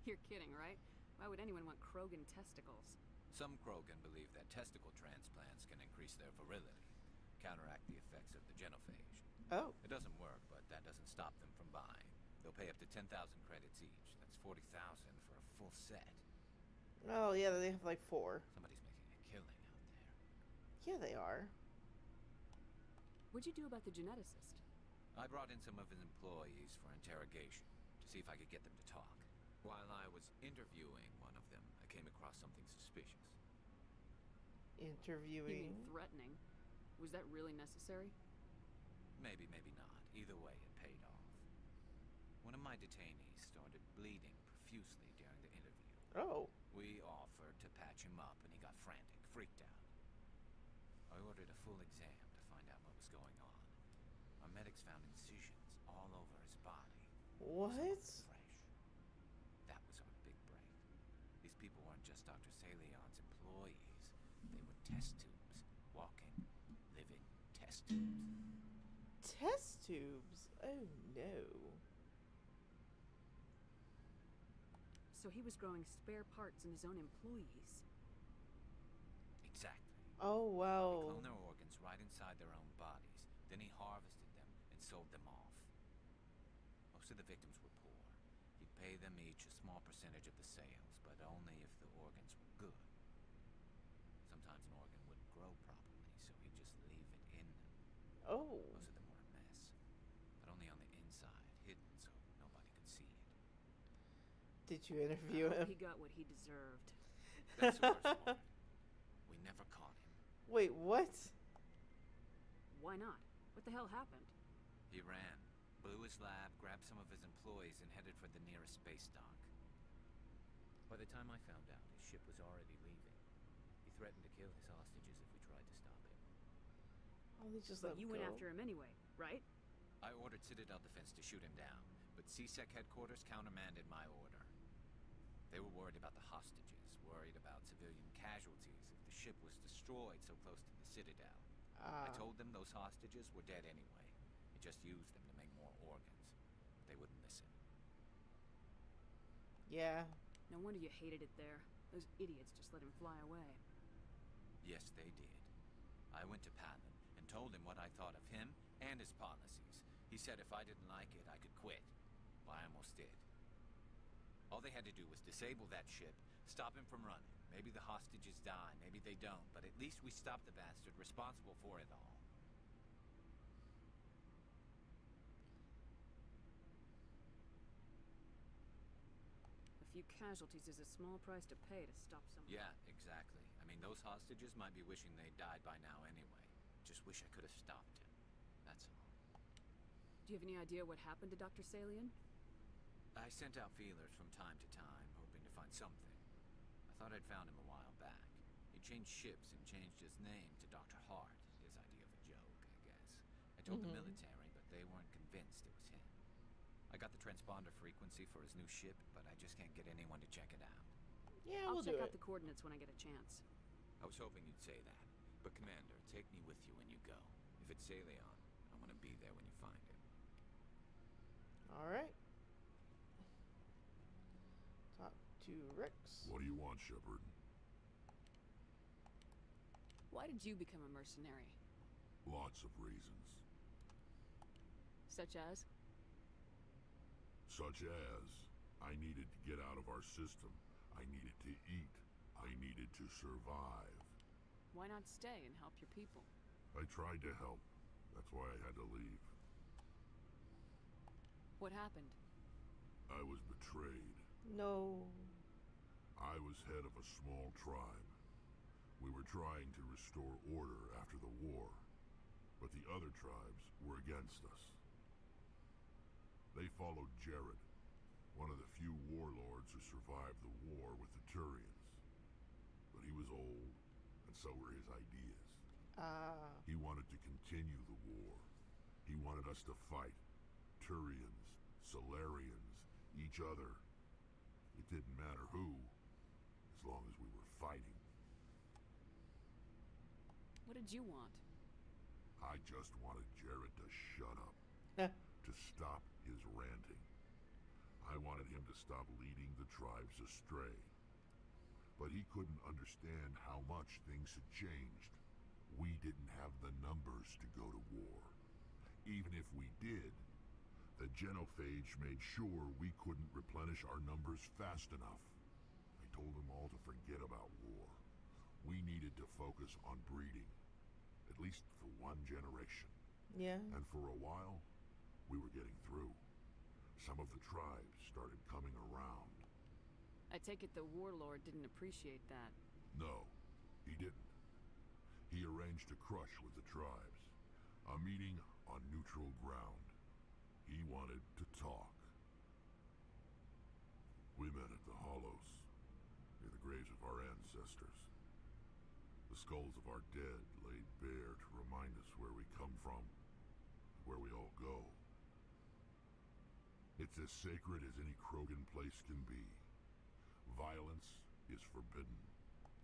You're kidding, right? Why would anyone want Krogan testicles? Some Krogan believe that testicle transplants can increase their virility, counteract the effects of the genophage. Oh. It doesn't work, but that doesn't stop them from buying. They'll pay up to 10,000 credits each. That's 40,000 for a full set. Oh, yeah, they have like 4. Somebody's making a killing out there. Yeah, they are. What'd you do about the geneticist? I brought in some of his employees for interrogation to see if I could get them to talk. While I was interviewing one of them, I came across something suspicious. Interviewing? You mean threatening? Was that really necessary? Maybe, maybe not. Either way, it paid off. One of my detainees started bleeding profusely during the interview. Oh. We offered to patch him up, and he got frantic, freaked out. I ordered a full exam to find out what was going on. Our medics found incisions all over his body. What? Fresh. That was our big break. These people weren't just Dr. Salion's employees. They were test tubes. Walking, living test tubes. Test tubes? Oh no. So he was growing spare parts in his own employees. Exactly. Oh, wow. They cloned their organs right inside their own bodies. Then he harvested them and sold them off. of the victims were poor. He'd pay them each a small percentage of the sales, but only if the organs were good. Sometimes an organ wouldn't grow properly, so he'd just leave it in them. Oh. Most of them were a mess, but only on the inside, hidden so nobody could see it. Did you interview him? He got what he deserved. That's the worst part. We never caught him. Wait, what? Why not? What the hell happened? He ran, blew his lab, grabbed some of his employees, and headed for the nearest space dock. By the time I found out, his ship was already leaving. He threatened to kill his hostages if we tried to stop him. Oh, they just But let you him went go? after him anyway, right? I ordered Citadel Defense to shoot him down, but CSEC headquarters countermanded my order. They were worried about the hostages, worried about civilian casualties if the ship was destroyed so close to the Citadel. I told them those hostages were dead anyway. He just used them to make more organs. They wouldn't listen. Yeah. No wonder you hated it there. Those idiots just let him fly away. Yes, they did. I went to Patton and told him what I thought of him and his policies. He said if I didn't like it, I could quit. Well, I almost did. All they had to do was disable that ship, stop him from running. Maybe the hostages die, maybe they don't, but at least we stopped the bastard responsible for it all. A few casualties is a small price to pay to stop someone. Yeah, exactly. I mean, those hostages might be wishing they'd died by now anyway. Just wish I could have stopped him. That's all. Do you have any idea what happened to Dr. Salian? I sent out feelers from time to time, hoping to find something. I thought I'd found him a while back. He changed ships and changed his name to Dr. Hart. His idea of a joke, I guess. I told the military, but they weren't convinced it was him. I got the transponder frequency for his new ship, but I just can't get anyone to check it out. Yeah, I'll we'll check do out it. the coordinates when I get a chance. I was hoping you'd say that. But Commander, take me with you when you go. If it's Salion, I want to be there when you find him. All right. Talk to Rex. What do you want, Shepard? Why did you become a mercenary? Lots of reasons. Such as? Such as, I needed to get out of our system. I needed to eat. I needed to survive. Why not stay and help your people? I tried to help. That's why I had to leave. What happened? I was betrayed. No. I was head of a small tribe. We were trying to restore order after the war, but the other tribes were against us. They followed Jared, one of the few warlords who survived the war with the Turians. But he was old, and so were his ideas. He wanted to continue the war. He wanted us to fight. Turians, Solarians, each other. It didn't matter who, as long as we were fighting. What did you want? I just wanted Jared to shut up. To stop his ranting. I wanted him to stop leading the tribes astray. But he couldn't understand how much things had changed. We didn't have the numbers to go to war. Even if we did, the genophage made sure we couldn't replenish our numbers fast enough. I told them all to forget about war. We needed to focus on breeding, at least for one generation. Yeah. And for a while, we were getting through. Some of the tribes started coming around. I take it the warlord didn't appreciate that. No, he didn't. He arranged a crush with the tribes. A meeting on neutral ground. He wanted to talk. We met at the Hollows, near the graves of our ancestors. The skulls of our dead laid bare to remind us where we come from, where we all go. It's as sacred as any Krogan place can be. Violence is forbidden.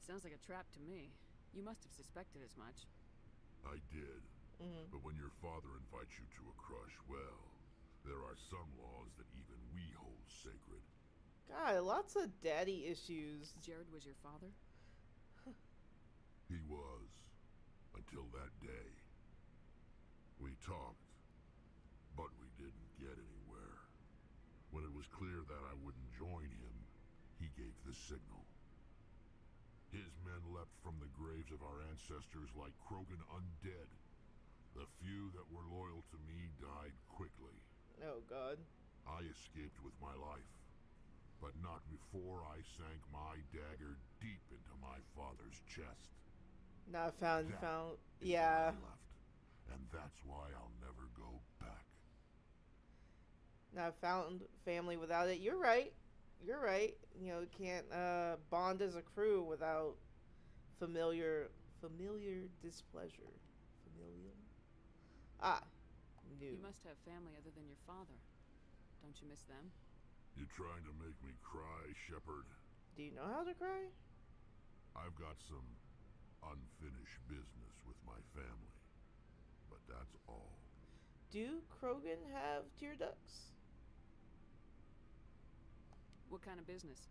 Sounds like a trap to me. You must have suspected as much. I did. But when your father invites you to a crush, well, there are some laws that even we hold sacred. God, lots of daddy issues. Jared was your father? He was. Until that day. We talked, but we didn't get anywhere. was clear that I wouldn't join him, he gave the signal. His men leapt from the graves of our ancestors like Krogan undead. The few that were loyal to me died quickly. Oh, God. I escaped with my life, but not before I sank my dagger deep into my father's chest. Now found, That yeah. I left, and that's why I'll never go back. Now found family without it. You're right. You're right. You know, can't bond as a crew without familiar displeasure. Familial? Ah, new. You must have family other than your father. Don't you miss them? You trying to make me cry, Shepard? Do you know how to cry? I've got some unfinished business with my family, but that's all. Do Krogan have tear ducts? What kind of business?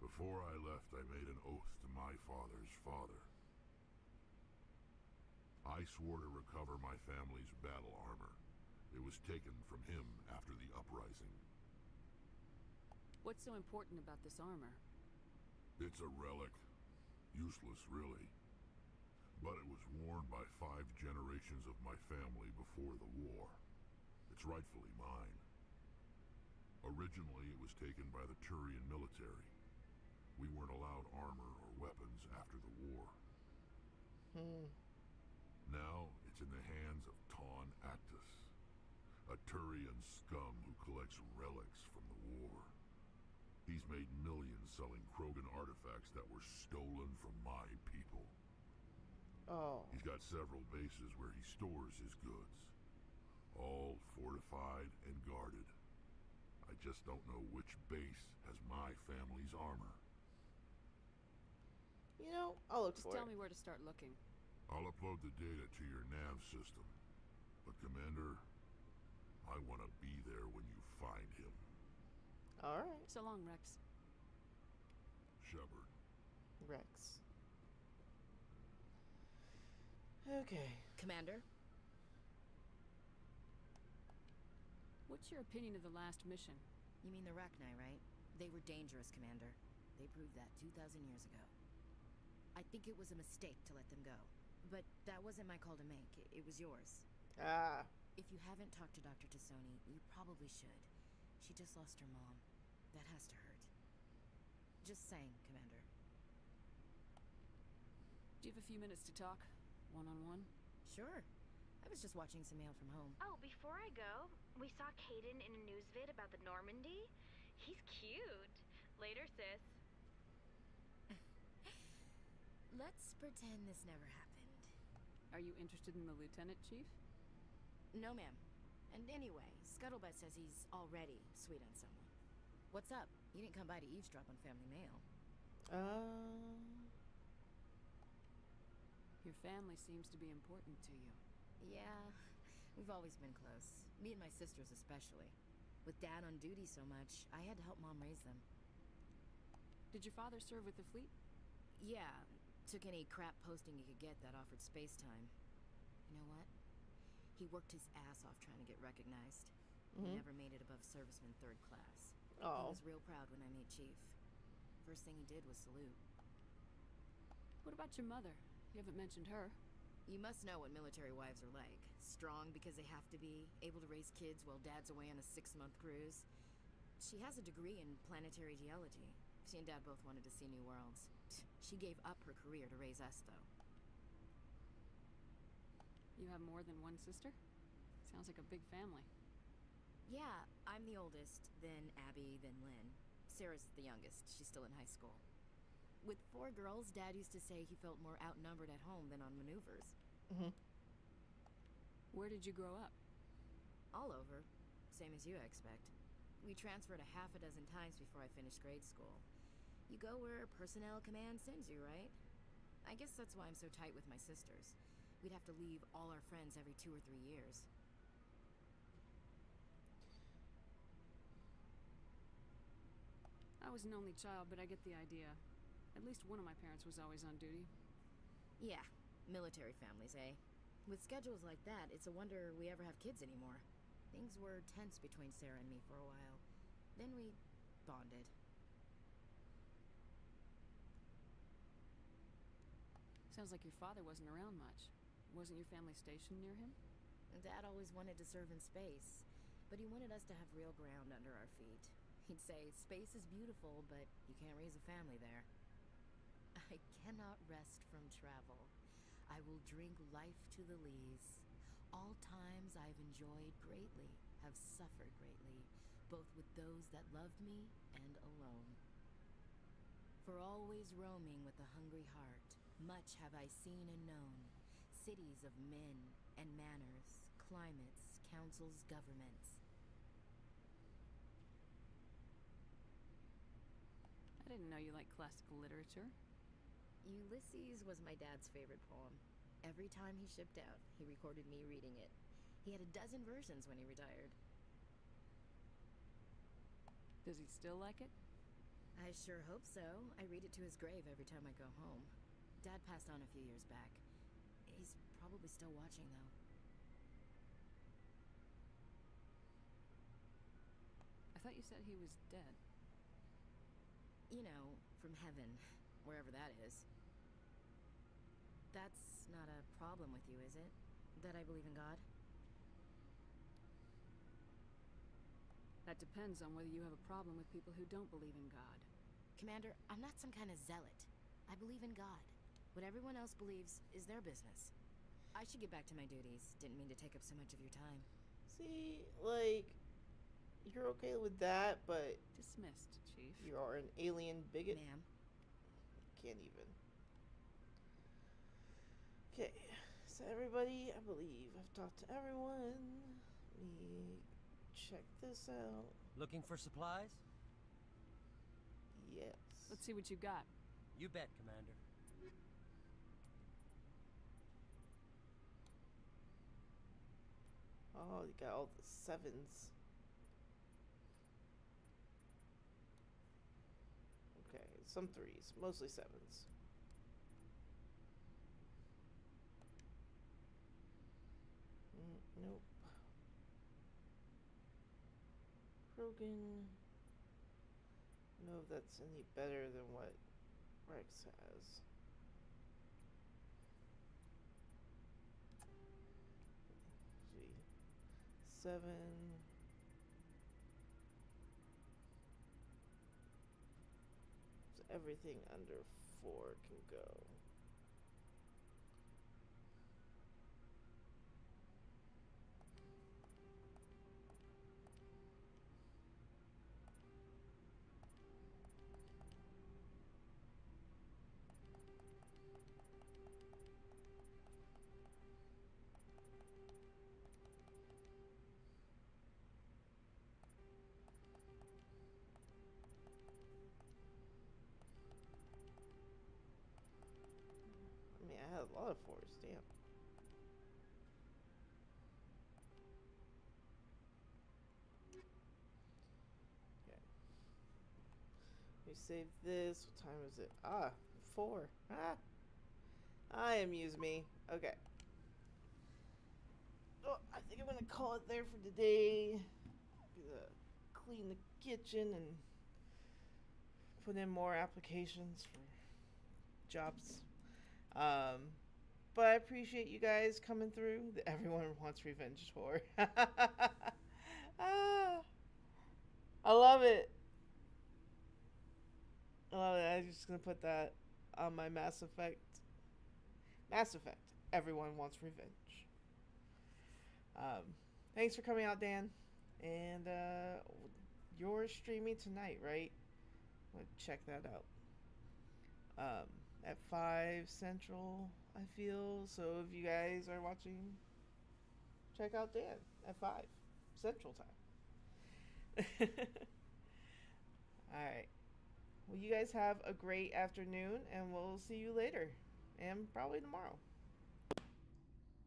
Before I left, I made an oath to my father's father. I swore to recover my family's battle armor. It was taken from him after the uprising. What's so important about this armor? It's a relic. Useless, really. But it was worn by 5 generations of my family before the war. It's rightfully mine. Originally, it was taken by the Turian military. We weren't allowed armor or weapons after the war. Now, it's in the hands of Taun Actus, a Turian scum who collects relics from the war. He's made millions selling Krogan artifacts that were stolen from my people. Oh. He's got several bases where he stores his goods, all fortified and guarded. I just don't know which base has my family's armor. You know, I'll look Just for tell it. me where to start looking. I'll upload the data to your nav system. But Commander, I want to be there when you find him. Alright. So long, Rex. Shepard. Rex. Okay. Commander? What's your opinion of the last mission? You mean the Rachni, right? They were dangerous, Commander. They proved that 2,000 years ago. I think it was a mistake to let them go. But that wasn't my call to make. It was yours. Ah. If you haven't talked to Dr. Tassoni, you probably should. She just lost her mom. That has to hurt. Just saying, Commander. Do you have a few minutes to talk? One-on-one? Sure. I was just watching some mail from home. Oh, before I go, we saw Caden in a news vid about the Normandy. He's cute. Later, sis. Let's pretend this never happened. Are you interested in the Lieutenant, Chief? No, ma'am. And anyway, Scuttlebutt says he's already sweet on someone. What's up? You didn't come by to eavesdrop on family mail. Your family seems to be important to you. Yeah, we've always been close. Me and my sisters especially. With Dad on duty so much, I had to help Mom raise them. Did your father serve with the fleet? Yeah, took any crap posting he could get that offered space time. You know what? He worked his ass off trying to get recognized. He never made it above serviceman 3rd class. Oh. He was real proud when I made Chief. First thing he did was salute. What about your mother? You haven't mentioned her. You must know what military wives are like. Strong because they have to be, able to raise kids while Dad's away on a 6-month cruise. She has a degree in planetary geology. She and Dad both wanted to see new worlds. She gave up her career to raise us, though. You have more than one sister? Sounds like a big family. Yeah, I'm the oldest, then Abby, then Lynn. Sarah's the youngest. She's still in high school. With 4 girls, Dad used to say he felt more outnumbered at home than on maneuvers. Where did you grow up? All over. Same as you, I expect. We transferred a half a dozen times before I finished grade school. You go where personnel command sends you, right? I guess that's why I'm so tight with my sisters. We'd have to leave all our friends every 2 or 3 years. I was an only child, but I get the idea. At least one of my parents was always on duty. Yeah, military families, eh? With schedules like that, it's a wonder we ever have kids anymore. Things were tense between Sarah and me for a while. Then we bonded. Sounds like your father wasn't around much. Wasn't your family stationed near him? Dad always wanted to serve in space, but he wanted us to have real ground under our feet. He'd say, space is beautiful, but you can't raise a family there. I cannot rest from travel. I will drink life to the lees. All times I've enjoyed greatly, have suffered greatly, both with those that loved me and alone. For always roaming with a hungry heart, much have I seen and known, cities of men and manners, climates, councils, governments. I didn't know you liked classical literature. Ulysses was my dad's favorite poem. Every time he shipped out, he recorded me reading it. He had a dozen versions when he retired. Does he still like it? I sure hope so. I read it to his grave every time I go home. Dad passed on a few years back. He's probably still watching, though. I thought you said he was dead. You know, from heaven, wherever that is. That's not a problem with you, is it? That I believe in God? That depends on whether you have a problem with people who don't believe in God. Commander, I'm not some kind of zealot. I believe in God. What everyone else believes is their business. I should get back to my duties. Didn't mean to take up so much of your time. See, like, you're okay with that, but... Dismissed, Chief. You are an alien bigot. Ma'am. Can't even. Okay, so everybody, I believe I've talked to everyone. Let me check this out. Looking for supplies? Yes. Let's see what you got. You bet, Commander. Oh, you got all the sevens. Okay, some threes, mostly sevens. Nope. Krogan. I don't know if that's any better than what Rex has. Let's see. 7. So everything under 4 can go. I had a lot of 4s, damn. Okay. We save this. What time is it? 4. Amuse me. Okay. Oh, I think I'm gonna call it there for today. Gonna clean the kitchen and put in more applications for jobs. But I appreciate you guys coming through. Everyone wants revenge tour. I love it. I love it. I'm just gonna put that on my Mass Effect. Mass Effect. Everyone wants revenge. Thanks for coming out, Dan. And you're streaming tonight, right? I'm gonna check that out. At 5 Central, I feel. So if you guys are watching, check out Dan at 5 Central time. Alright. Well, you guys have a great afternoon, and we'll see you later. And probably tomorrow.